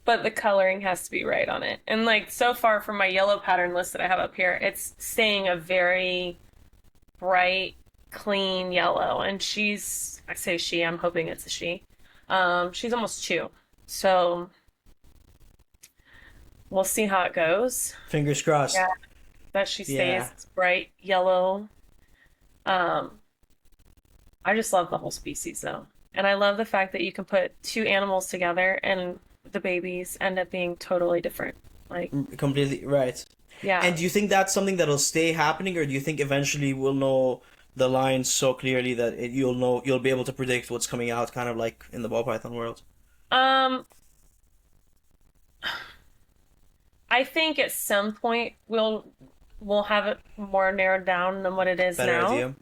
But the coloring has to be right on it. And like so far from my yellow pattern list that I have up here, it's staying a very bright, clean yellow. And I say she, I'm hoping it's a she. She's almost 2. So we'll see how it goes. Fingers Yeah, crossed. that she stays Yeah. bright yellow. Um, I just love the whole species though. And I love the fact that you can put 2 animals together and the babies end up being totally different. Like, Completely right. And yeah. do you think that's something that'll stay happening, or do you think eventually we'll know the lines so clearly that you'll be able to predict what's coming out, kind of like in the ball python world? Um, I think at some point we'll have it more narrowed down than what it is Better now. idea.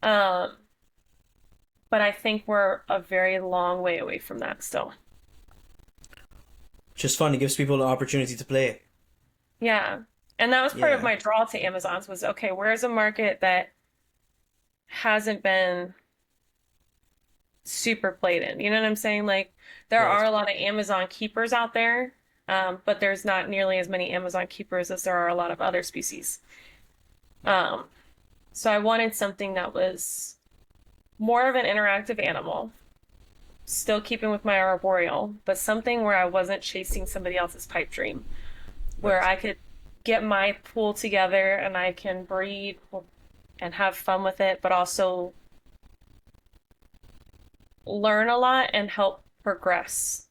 Um, but I think we're a very long way away from that still. Just fun. It gives people an opportunity to play. Yeah. And that was part of Yeah. my draw to Amazons was okay, where's a market that hasn't been super played in? You know what I'm saying? Like there Right. are a lot of Amazon keepers out there, but there's not nearly as many Amazon keepers as there are a lot of other species. Um, so I wanted something that was more of an interactive animal, still keeping with my arboreal, but something where I wasn't chasing somebody else's pipe dream, where Right. I could get my pool together and I can breed and have fun with it, but also learn a lot and help progress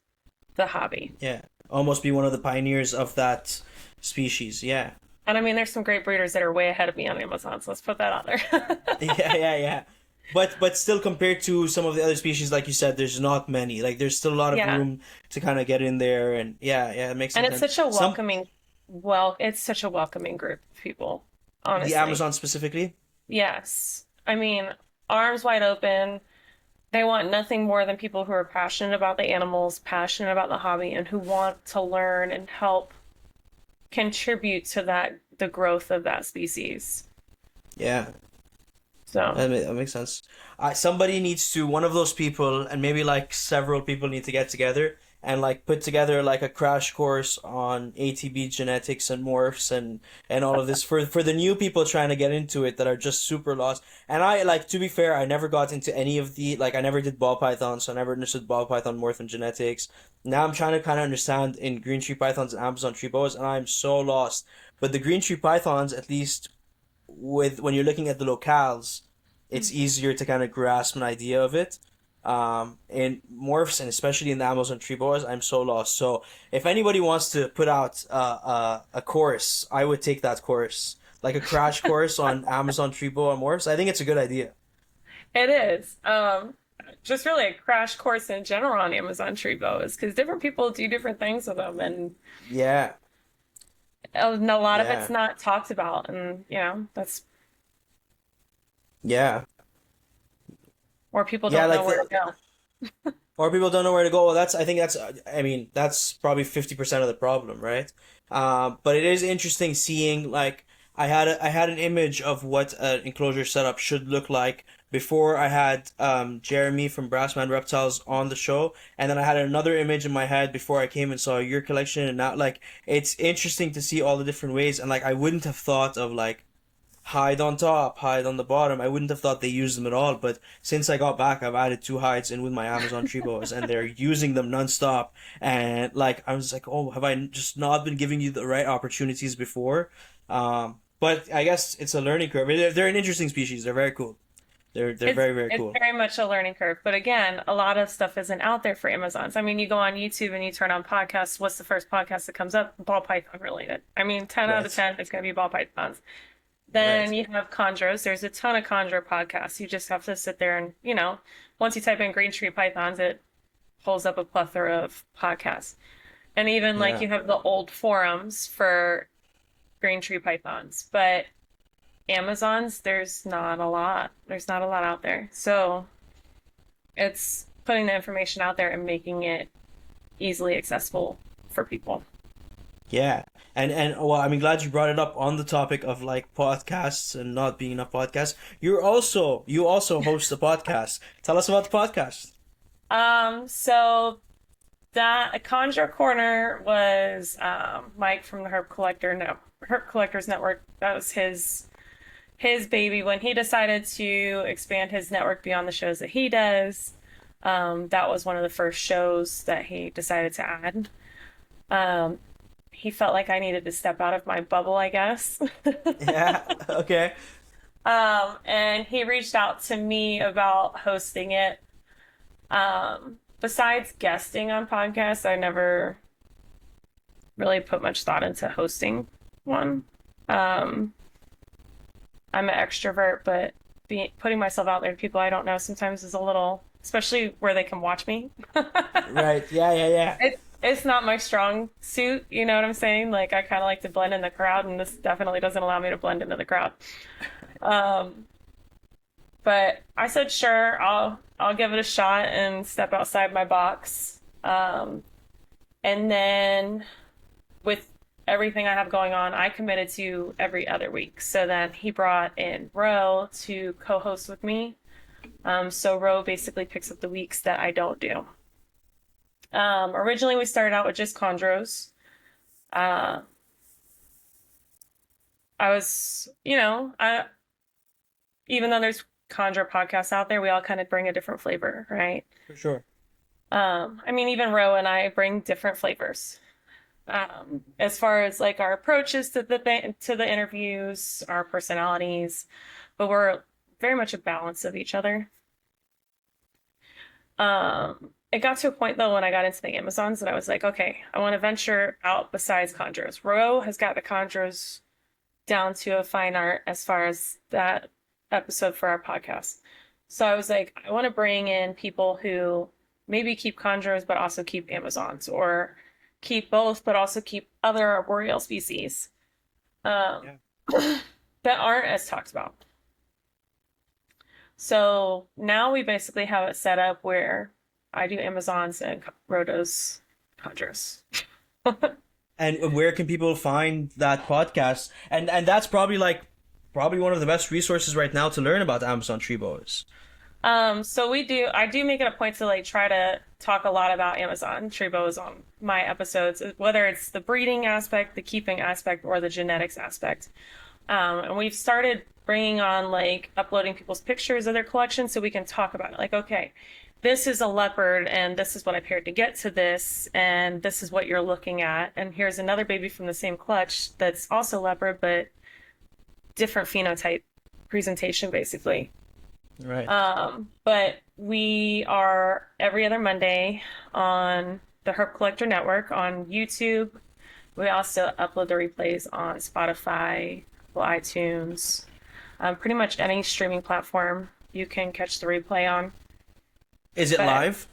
the hobby. Yeah. Almost be one of the pioneers of that species. Yeah. And I mean, there's some great breeders that are way ahead of me on Amazon, so let's put that out there. Yeah, yeah, yeah. But still, compared to some of the other species, like you said, there's not many. Like there's still a lot of Yeah. room to kind of get in there, and yeah, yeah, it makes And some it's sense. such a Some welcoming, it's such a welcoming group of people, the honestly. Amazon specifically. Yes. I mean, arms wide open. They want nothing more than people who are passionate about the animals, passionate about the hobby, and who want to learn and help contribute to the growth of that species. Yeah, So, that makes sense. Somebody needs to, one of those people, and maybe like several people need to get together and like put together like a crash course on ATB genetics and morphs and all of this for the new people trying to get into it that are just super lost. And I like to be fair, I never got into any of the like I never did ball pythons, so I never understood ball python morph and genetics. Now I'm trying to kind of understand in green tree pythons and Amazon tree boas, and I'm so lost. But the green tree pythons, at least with when you're looking at the locales, it's easier to kind of grasp an idea of it. In morphs and especially in the Amazon tree boas, I'm so lost. So if anybody wants to put out a course, I would take that course, like a crash course on Amazon tree boa morphs. I think it's a good idea. it is. Just really a crash course in general on Amazon tree boas because different people do different things with them, and Yeah, a lot of it's yeah, not talked about, and that's yeah, or people yeah. don't know Like where to the go. or people don't know where to go. Well, that's I think that's I mean that's probably 50% of the problem, right? But it is interesting seeing like I had an image of what an enclosure setup should look like before I had Jeremy from Brassman Reptiles on the show, and then I had another image in my head before I came and saw your collection, and now like it's interesting to see all the different ways, and like I wouldn't have thought of like hide on top, hide on the bottom. I wouldn't have thought they used them at all, but since I got back, I've added two hides in with my Amazon tree boas, and they're using them nonstop. And like I was like, oh, have I just not been giving you the right opportunities before? But I guess it's a learning curve. They're an interesting species. They're very cool. They're It's very it's cool. very much a learning curve. But again, a lot of stuff isn't out there for Amazons. I mean, you go on YouTube and you turn on podcasts. What's the first podcast that comes up? Ball python related. I mean, 10 out of Right, 10 is going to be ball pythons. Then right. you have chondros. There's a ton of chondro podcasts. You just have to sit there and, once you type in green tree pythons, it pulls up a plethora of podcasts. And even like Yeah, you have the old forums for green tree pythons. But Amazons, there's not a lot. There's not a lot out there. So it's putting the information out there and making it easily accessible for people. yeah. And well, I'm glad you brought it up on the topic of like podcasts and not being enough podcasts. You also host a podcast. Tell us about the podcast. So that a Conjure Corner was Mike from the Herb Collectors Network. That was his baby when he decided to expand his network beyond the shows that he does. That was one of the first shows that he decided to add. Um, he felt like I needed to step out of my bubble, I guess. Yeah. Okay. And he reached out to me about hosting it. Besides guesting on podcasts, I never really put much thought into hosting one. Um, I'm an extrovert, but putting myself out there to people I don't know sometimes is a little, especially where they can watch me. Right. Yeah. Yeah. Yeah. It's not my strong suit, you know what I'm saying? Like I kind of like to blend in the crowd, and this definitely doesn't allow me to blend into the crowd. Um, but I said, sure, I'll give it a shot and step outside my box. And then with everything I have going on, I committed to every other week. So then he brought in Ro to co-host with me. So Ro basically picks up the weeks that I don't do. Originally we started out with just chondros. Uh, I was, even though there's chondro podcasts out there, we all kind of bring a different flavor, right? For sure. I mean, even Ro and I bring different flavors. As far as like our approaches to the interviews, our personalities, but we're very much a balance of each other. It got to a point though when I got into the Amazons that I was like, okay, I want to venture out besides chondros. Ro has got the chondros down to a fine art as far as that episode for our podcast. So I was like, I want to bring in people who maybe keep chondros but also keep Amazons, or keep both but also keep other arboreal species um, Yeah. that aren't as talked about. So now we basically have it set up where I do Amazons and Rhodos chondros. And where can people find that podcast? And that's probably probably one of the best resources right now to learn about Amazon tree boas. So I do make it a point to like try to talk a lot about Amazon tree boas on my episodes, whether it's the breeding aspect, the keeping aspect, or the genetics aspect. And we've started bringing on like uploading people's pictures of their collection so we can talk about it. Like, okay, this is a leopard and this is what I paired to get to this, and this is what you're looking at. And here's another baby from the same clutch that's also leopard, but different phenotype presentation, basically. Right. But we are every other Monday on the Herp Collector Network on YouTube. We also upload the replays on Spotify, Apple iTunes, pretty much any streaming platform you can catch the replay on. Is it But live?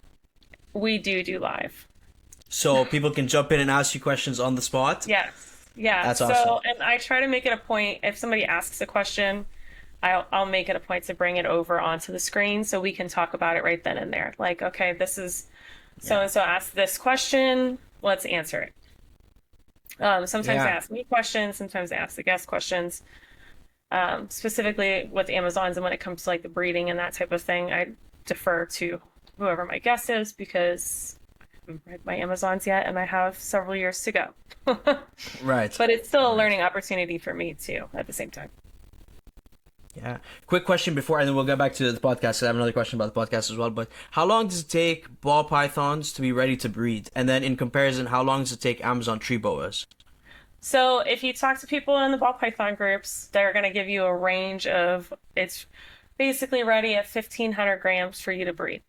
we do live. So people can jump in and ask you questions on the spot? Yes. Yeah. That's So, awesome. and I try to make it a point, if somebody asks a question, I'll make it a point to bring it over onto the screen so we can talk about it right then and there. Like, okay, this is so Yeah. and so asked this question, let's answer it. Sometimes they Yeah. ask me questions, sometimes they ask the guest questions. Specifically with Amazons, and when it comes to like the breeding and that type of thing, I defer to whoever my guest is because I haven't bred my Amazons yet and I have several years to go. Right. But it's still a Right. learning opportunity for me too at the same time. Yeah. Quick question before, and then we'll get back to the podcast. I have another question about the podcast as well. But how long does it take ball pythons to be ready to breed? And then in comparison, how long does it take Amazon tree boas? So if you talk to people in the ball python groups, they're going to give you a range of it's basically ready at 1,500 grams for you to breed.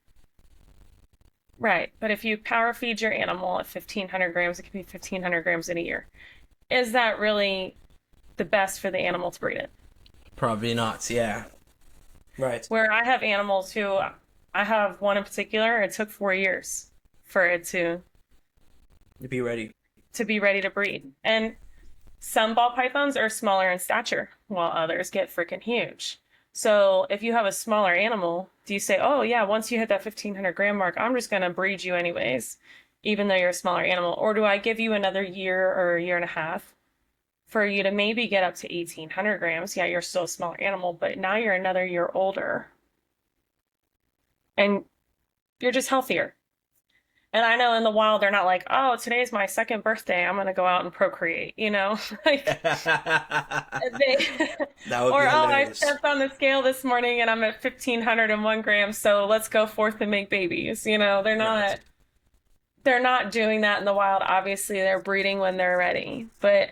Right. But if you power feed your animal at 1,500 grams, it can be 1,500 grams in a year. Is that really the best for the animal to breed it? Probably not. Yeah. Right. Where I have animals who, I have one in particular, it took 4 years for it To be ready. to be ready to breed. And some ball pythons are smaller in stature, while others get freaking huge. So if you have a smaller animal, do you say, oh yeah, once you hit that 1,500 gram mark, I'm just going to breed you anyways, even though you're a smaller animal? Or do I give you another year or a year and a half for you to maybe get up to 1,800 grams? Yeah, you're still a smaller animal, but now you're another year older and you're just healthier. And I know in the wild, they're not like, oh, today's my second birthday, I'm going to go out and procreate, you know? Like, they, That would be or, oh, I hilarious. stepped on the scale this morning and I'm at 1,501 grams, so let's go forth and make babies. You know, Right. they're not doing that in the wild. Obviously, they're breeding when they're ready, but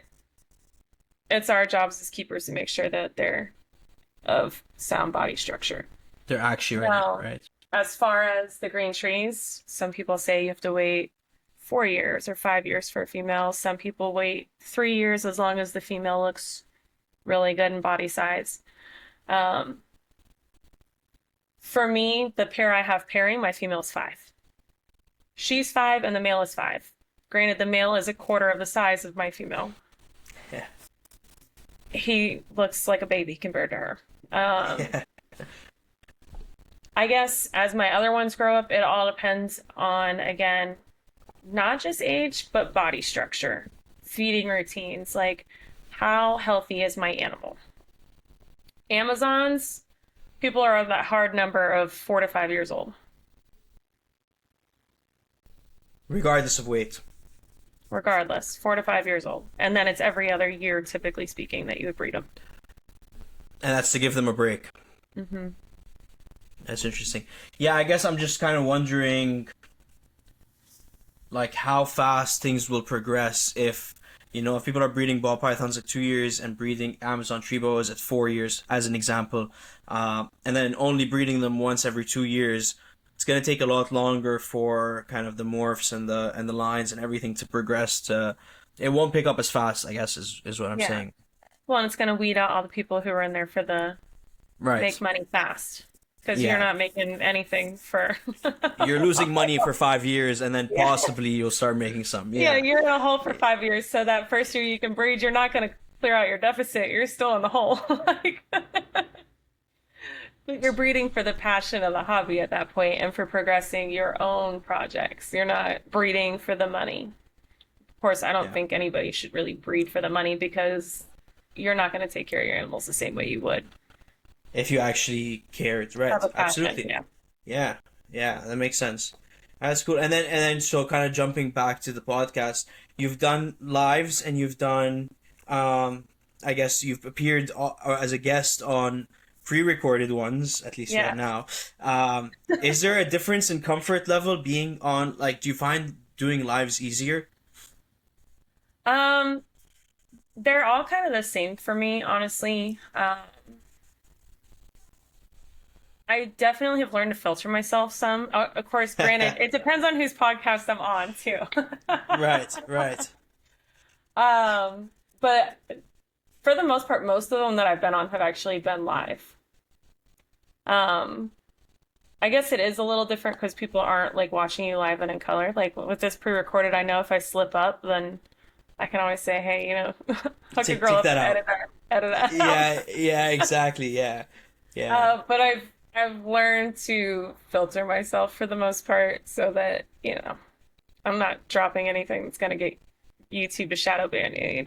it's our jobs as keepers to make sure that they're of sound body structure. They're actually ready. Now, Right. as far as the green trees, some people say you have to wait 4 years or 5 years for a female. Some people wait 3 years as long as the female looks really good in body size. Um, for me, the pair I have pairing, my female is 5. She's 5 and the male is 5. Granted, the male is a quarter of the size of my female. Yeah. He looks like a baby compared to her. Yeah. I guess as my other ones grow up, it all depends on, again, not just age, but body structure, feeding routines, like how healthy is my animal? Amazons, people are of that hard number of 4 to 5 years old, Regardless of weight. regardless, 4 to 5 years old. And then it's every other year, typically speaking, that you would breed them. And that's to give them a break. Mm-hmm. That's interesting. Yeah, I guess I'm just kind of wondering, like, how fast things will progress if, if people are breeding ball pythons at 2 years and breeding Amazon tree boas at 4 years, as an example, and then only breeding them once every 2 years. It's going to take a lot longer for kind of the morphs and the lines and everything to progress to. It won't pick up as fast, I guess, is what I'm Yeah. saying. Well, and it's going to weed out all the people who are in there for the Right. make money fast because you're Yeah. not making anything for You're a losing while. money for 5 years, and then Yeah. possibly you'll start making some. Yeah, Yeah. you're in a hole for 5 years. So that first year you can breed, you're not going to clear out your deficit. You're still in the hole. Like, but you're breeding for the passion of the hobby at that point and for progressing your own projects. You're not breeding for the money. Of course, I don't Yeah. think anybody should really breed for the money because you're not going to take care of your animals the same way you would If you actually cared, right? have a passion. Absolutely. Yeah. Yeah. Yeah. That makes sense. That's cool. And then, so kind of jumping back to the podcast, you've done lives and you've done, um, I guess you've appeared as a guest on pre-recorded ones, at least right Yeah. now. Is there a difference in comfort level being on, like, do you find doing lives easier? Um, they're all kind of the same for me, honestly. I definitely have learned to filter myself some. Of course, granted, it depends on whose podcast I'm on too. Right, right. Um, but for the most part, most of them that I've been on have actually been live. Um, I guess it is a little different because people aren't like watching you live and in color. Like with this pre-recorded, I know if I slip up, then I can always say, "Hey, hook your girl Take up that and out. edit that out." Yeah, yeah, exactly. Yeah, yeah, But I've learned to filter myself for the most part so that, I'm not dropping anything that's gonna get YouTube to shadow ban you.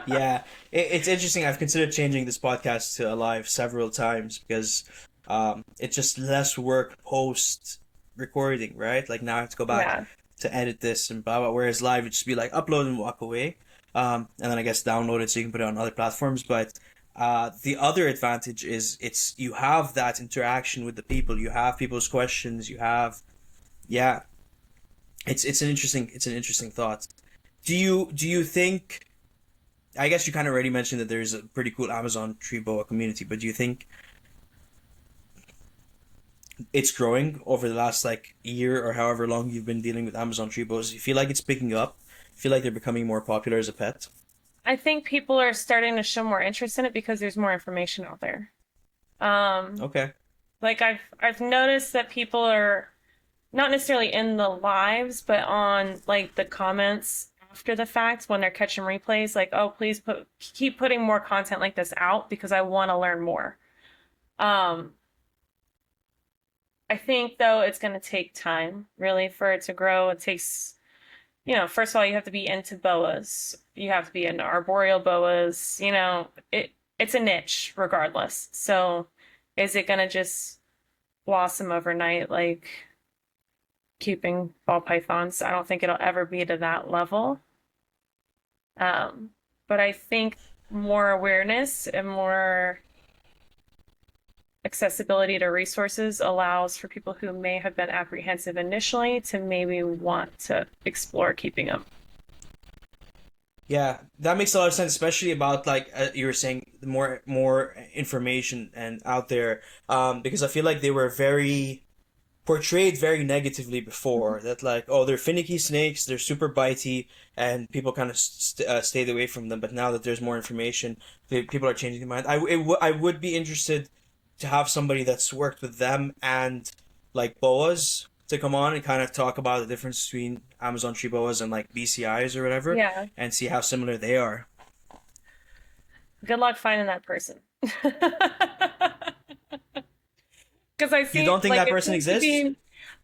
yeah. It's interesting. I've considered changing this podcast to a live several times because it's just less work post recording, right? Like now I have to go back Yeah. to edit this and blah blah. Whereas live, it'd just be like upload and walk away, and then I guess download it so you can put it on other platforms. But the other advantage is you have that interaction with the people. You have people's questions. You have yeah. It's an interesting thought. Do you think? I guess you kind of already mentioned that there's a pretty cool Amazon tree boa community, but do you think it's growing over the last like year or however long you've been dealing with Amazon tree boas? Do you feel like it's picking up? Feel like they're becoming more popular as a pet? I think people are starting to show more interest in it because there's more information out there. Um, Okay. like I've noticed that people are not necessarily in the lives, but on like the comments after the fact when they're catching replays, like, oh, please keep putting more content like this out because I want to learn more. Um, I think though it's going to take time really for it to grow. It takes, first of all, you have to be into boas. You have to be into arboreal boas. It's a niche regardless. So is it going to just blossom overnight like keeping ball pythons? I don't think it'll ever be to that level. But I think more awareness and more accessibility to resources allows for people who may have been apprehensive initially to maybe want to explore keeping them. Yeah, that makes a lot of sense, especially about like you were saying, the more information and out there, because I feel like they were very portrayed very negatively before that like oh they're finicky snakes, they're super bitey, and people kind of stayed away from them, but now that there's more information, people are changing their mind. I would be interested to have somebody that's worked with them and like boas to come on and kind of talk about the difference between Amazon tree boas and like BCIs or whatever, Yeah. and see how similar they are. Good luck finding that person. Because I You see, don't think like, that it person seems to exists? be,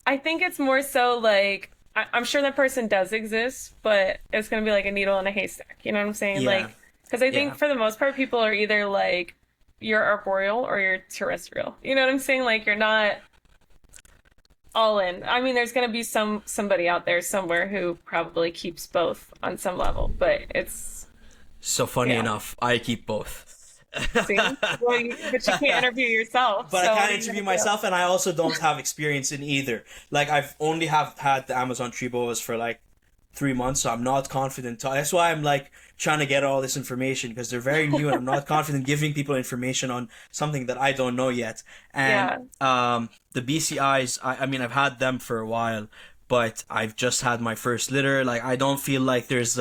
I think it's more so like, I'm sure that person does exist, but it's going to be like a needle in a haystack. You know what I'm saying? Yeah, Like, because I think yeah. for the most part, people are either like, you're arboreal or you're terrestrial. You know what I'm saying? Like, you're not all in. I mean, there's going to be somebody out there somewhere who probably keeps both on some level, but So funny yeah. enough, I keep both. See? Well, but you can't interview yourself, But I so what can't are you interview gonna do? myself, and I also don't have experience in either. Like I've only have had the Amazon tree boas for like 3 months, so I'm not confident. That's why I'm like trying to get all this information because they're very new, and I'm not confident giving people information on something that I don't know yet. And Yeah. the BCIs, I mean, I've had them for a while, but I've just had my first litter. Like I don't feel like there's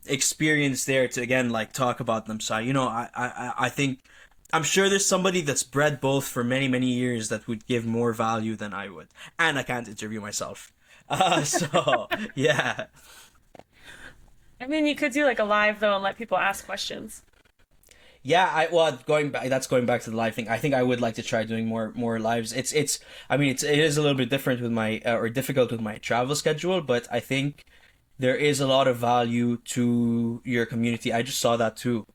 experience there to again like talk about them. So I think I'm sure there's somebody that's bred both for many years that would give more value than I would, and I can't interview myself. So yeah, I mean, you could do like a live though and let people ask questions. yeah. I well going back that's going back to the live thing. I think I would like to try doing more lives. It's I mean it is a little bit different with my or difficult with my travel schedule, but I think there is a lot of value to your community. I just saw that too.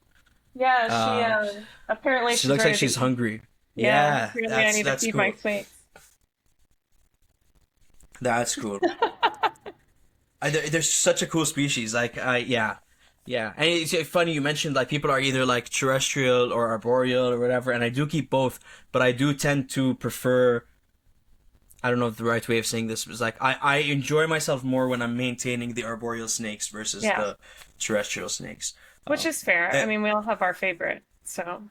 Yeah, she Uh, apparently she she's looks like ready to she's eat. hungry. Yeah, Yeah, apparently I that's need to that's feed my cool. snakes. That's cool. There's such a cool species. Like, yeah, yeah. And it's funny you mentioned like people are either like terrestrial or arboreal or whatever, and I do keep both, but I do tend to prefer. I don't know if the right way of saying this was like I enjoy myself more when I'm maintaining the arboreal snakes versus Yeah, the terrestrial snakes. which Um, is fair. I eh, mean, we all have our favorite. So,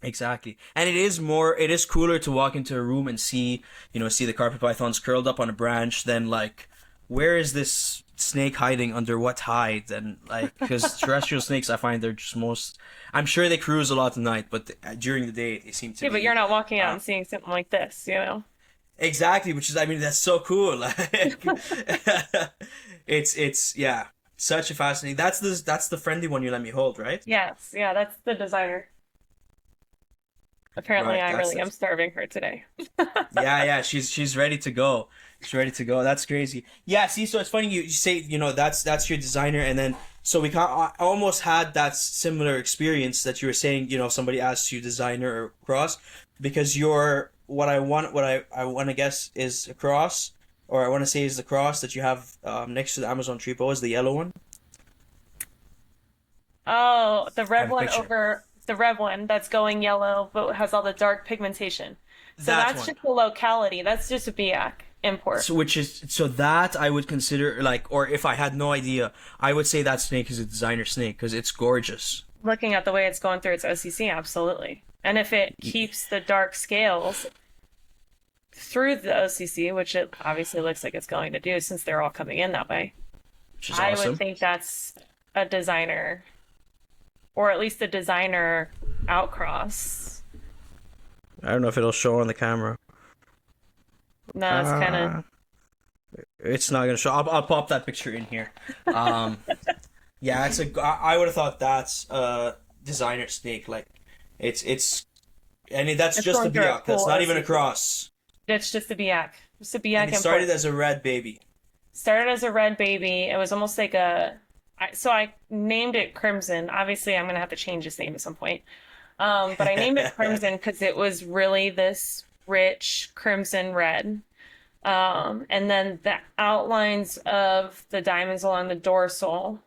exactly, and it is cooler to walk into a room and see the carpet pythons curled up on a branch than like where is this snake hiding under what hide and like because terrestrial snakes I find they're just most I'm sure they cruise a lot at night but during the day they seem to yeah, but you're be not walking out uh and seeing something like this, you know? exactly, which is I mean that's so cool. Like it's yeah, such a fascinating that's the friendly one you let me hold, right? Yes, yeah, that's the designer. Apparently, Right, I that's really am that's starving her today. yeah, she's ready to go. She's ready to go. That's crazy. Yeah, see, so it's funny you say, that's your designer and then so we I almost had that similar experience that you were saying, if somebody asks you designer or cross because you're what I want to guess is a cross or I want to say is the cross that you have next to the Amazon tree boa is the yellow one. Oh, I have a picture. the red one that's going yellow, but has all the dark pigmentation. So That that's one. just the locality. That's just a Biak import. So which is so that I would consider like or if I had no idea, I would say that snake is a designer snake because it's gorgeous. Looking at the way it's going through its OCC, absolutely. And if it keeps the dark scales through the OCC, which it obviously looks like it's going to do since they're all coming in that way, Which is I would awesome. think that's a designer, or at least a designer outcross. I don't know if it'll show on the camera. No, it's kind of Uh, it's not gonna show. I'll pop that picture in here. Um, yeah, I would have thought that's a designer snake. Like, it's that's it's just a going through a biak. That's cool not even a OCC. cross. It's just a Biak. Just a And Biak it started import. as a red baby. Started as a red baby. It was almost like so I named it Crimson. Obviously, I'm gonna have to change its name at some point. But I named it Crimson because it was really this rich crimson red. And then the outlines of the diamonds along the dorsal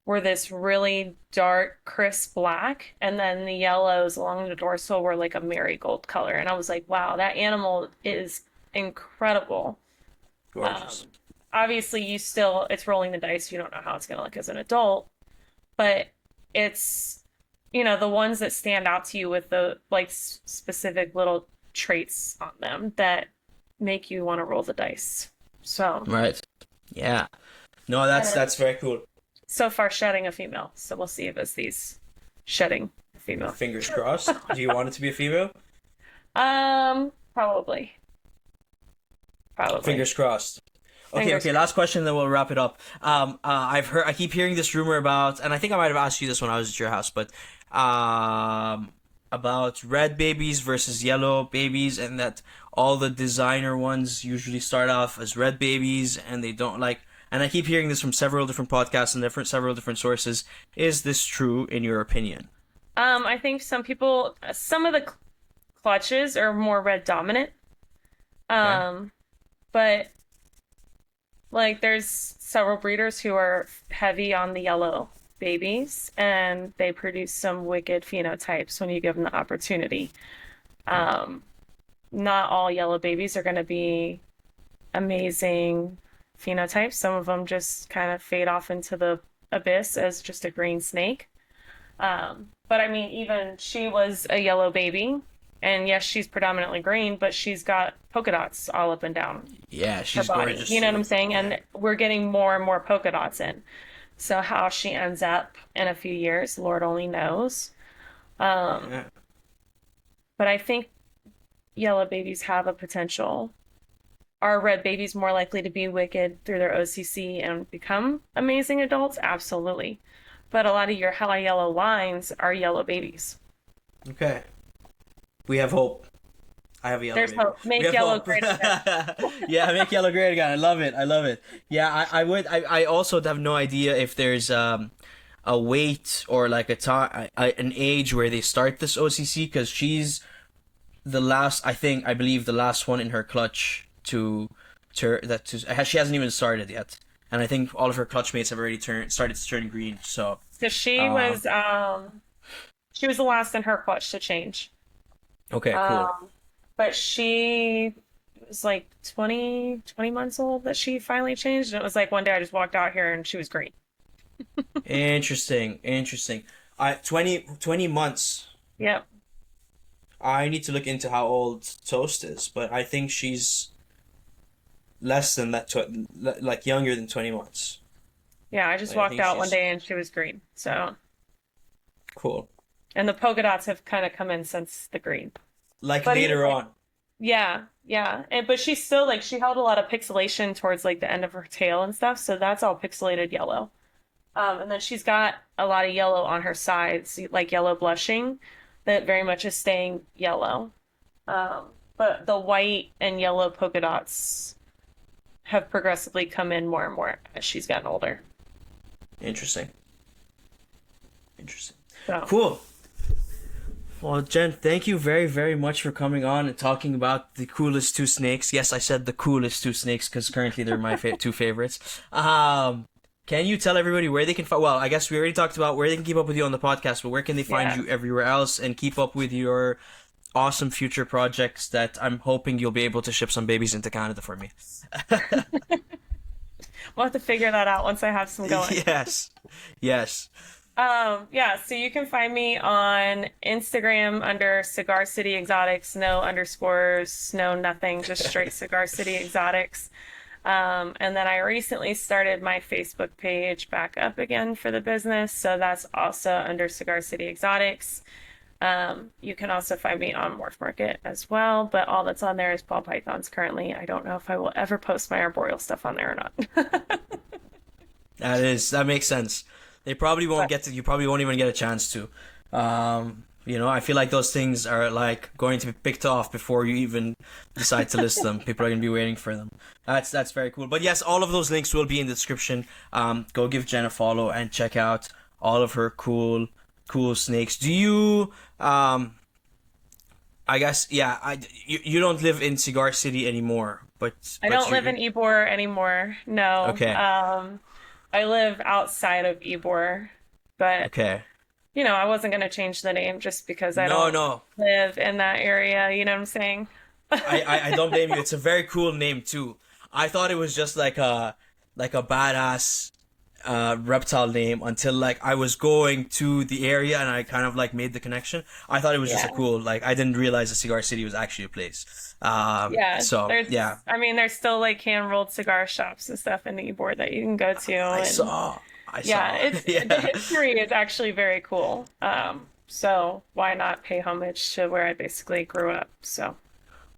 were this really dark, crisp black, and then the yellows along the dorsal were like a marigold color. And I was like, wow, that animal is incredible. Gorgeous. Um, Obviously, it's rolling the dice. You don't know how it's going to look as an adult, but it's, the ones that stand out to you with the like specific little traits on them that make you want to roll the dice. So, Right. Yeah. No, and it's that's very cool. so far shedding a female. So we'll see if it's these shedding a female. Fingers crossed. Do you want it to be a female? Probably, probably. Fingers crossed. Okay, Fingers okay. crossed. Last question, then we'll wrap it up. I keep hearing this rumor about, and I think I might have asked you this when I was at your house, but about red babies versus yellow babies, and that all the designer ones usually start off as red babies, and they don't like. And I keep hearing this from several different podcasts and several different sources. Is this true in your opinion? I think some of the clutches are more red dominant. Okay. Um, but like there's several breeders who are heavy on the yellow babies and they produce some wicked phenotypes when you give them the opportunity. Um, Not all yellow babies are going to be amazing phenotypes. Some of them just kind of fade off into the abyss as just a green snake. But I mean, even she was a yellow baby, and yes, she's predominantly green, but she's got polka dots all up and down Yeah, her she's body. gorgeous You know what too. I'm saying? Yeah. And we're getting more and more polka dots in. So how she ends up in a few years, Lord only knows. Um, Yeah. but I think yellow babies have a potential. Are red babies more likely to be wicked through their OCC and become amazing adults? Absolutely. But a lot of your hella yellow lines are yellow babies. Okay. We have hope. I have a yellow There's baby. hope. We Make have yellow hope. great again. Yeah, make yellow great again. I love it. I love it. Yeah, I would. I also have no idea if there's a weight or like a time, an age where they start this OCC because she's the last. I believe the last one in her clutch she hasn't even started yet, and I think all of her clutch mates have already started to turn green. So, So um, she was the last in her clutch to change. okay, cool. Um, but she was like 20 months old that she finally changed. And it was like one day I just walked out here and she was green. Interesting, interesting. 20 months. Yep. I need to look into how old Toast is, but I think she's less than that, like younger than 20 months. Yeah, I just Like, I walked think out one she's day and she was green. So, cool. and the polka dots have kind of come in since the green. Like But even later like, on. yeah, yeah. And but she's still like she held a lot of pixelation towards like the end of her tail and stuff, so that's all pixelated yellow. And then she's got a lot of yellow on her sides, like yellow blushing, that very much is staying yellow. Um, but the white and yellow polka dots have progressively come in more and more as she's gotten older. Interesting. Interesting. So, Cool. Well, Jen, thank you very, very much for coming on and talking about the coolest two snakes. Yes, I said the coolest two snakes because currently they're my two favorites. Can you tell everybody where they can find? Well, I guess we already talked about where they can keep up with you on the podcast, but where can they find yeah. you everywhere else and keep up with your awesome future projects that I'm hoping you'll be able to ship some babies into Canada for me? We'll have to figure that out once I have some going. Yes. Yes. Yeah, so you can find me on Instagram under Cigar City Exotics, no underscores, no nothing, just straight Cigar City Exotics. And then I recently started my Facebook page back up again for the business, so that's also under Cigar City Exotics. You can also find me on Morph Market as well, but all that's on there is ball pythons currently. I don't know if I will ever post my arboreal stuff on there or not. That makes sense. They probably won't But get to. You probably won't even get a chance to. I feel like those things are like going to be picked off before you even decide to list them. People are going to be waiting for them. That's very cool. But yes, all of those links will be in the description. Go give Jen a follow and check out all of her cool snakes. Do you? I guess yeah. You don't live in Cigar City anymore, I but don't live you in Ybor anymore. No. okay. I live outside of Ybor, but Okay. I wasn't going to change the name just because I No, don't no. live in that area. You know what I'm saying? I don't blame you. It's a very cool name too. I thought it was just like a badass reptile name until like I was going to the area and I kind of like made the connection. I thought it was just a Yeah. cool like I didn't realize the Cigar City was actually a place. Yeah. So yeah, There's still like hand rolled cigar shops and stuff in Ybor that you can go to. I And saw. I yeah, saw. the Yeah. history is actually very cool. So why not pay homage to where I basically grew up? So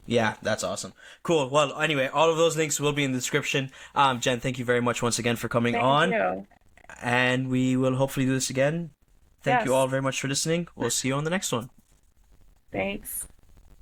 Yeah, that's awesome. Cool. Well, anyway, all of those links will be in the description. Jen, thank you very much once again for coming thank on, you. and we will hopefully do this again. Thank you Yes. all very much for listening. We'll see you on the next one. Thanks.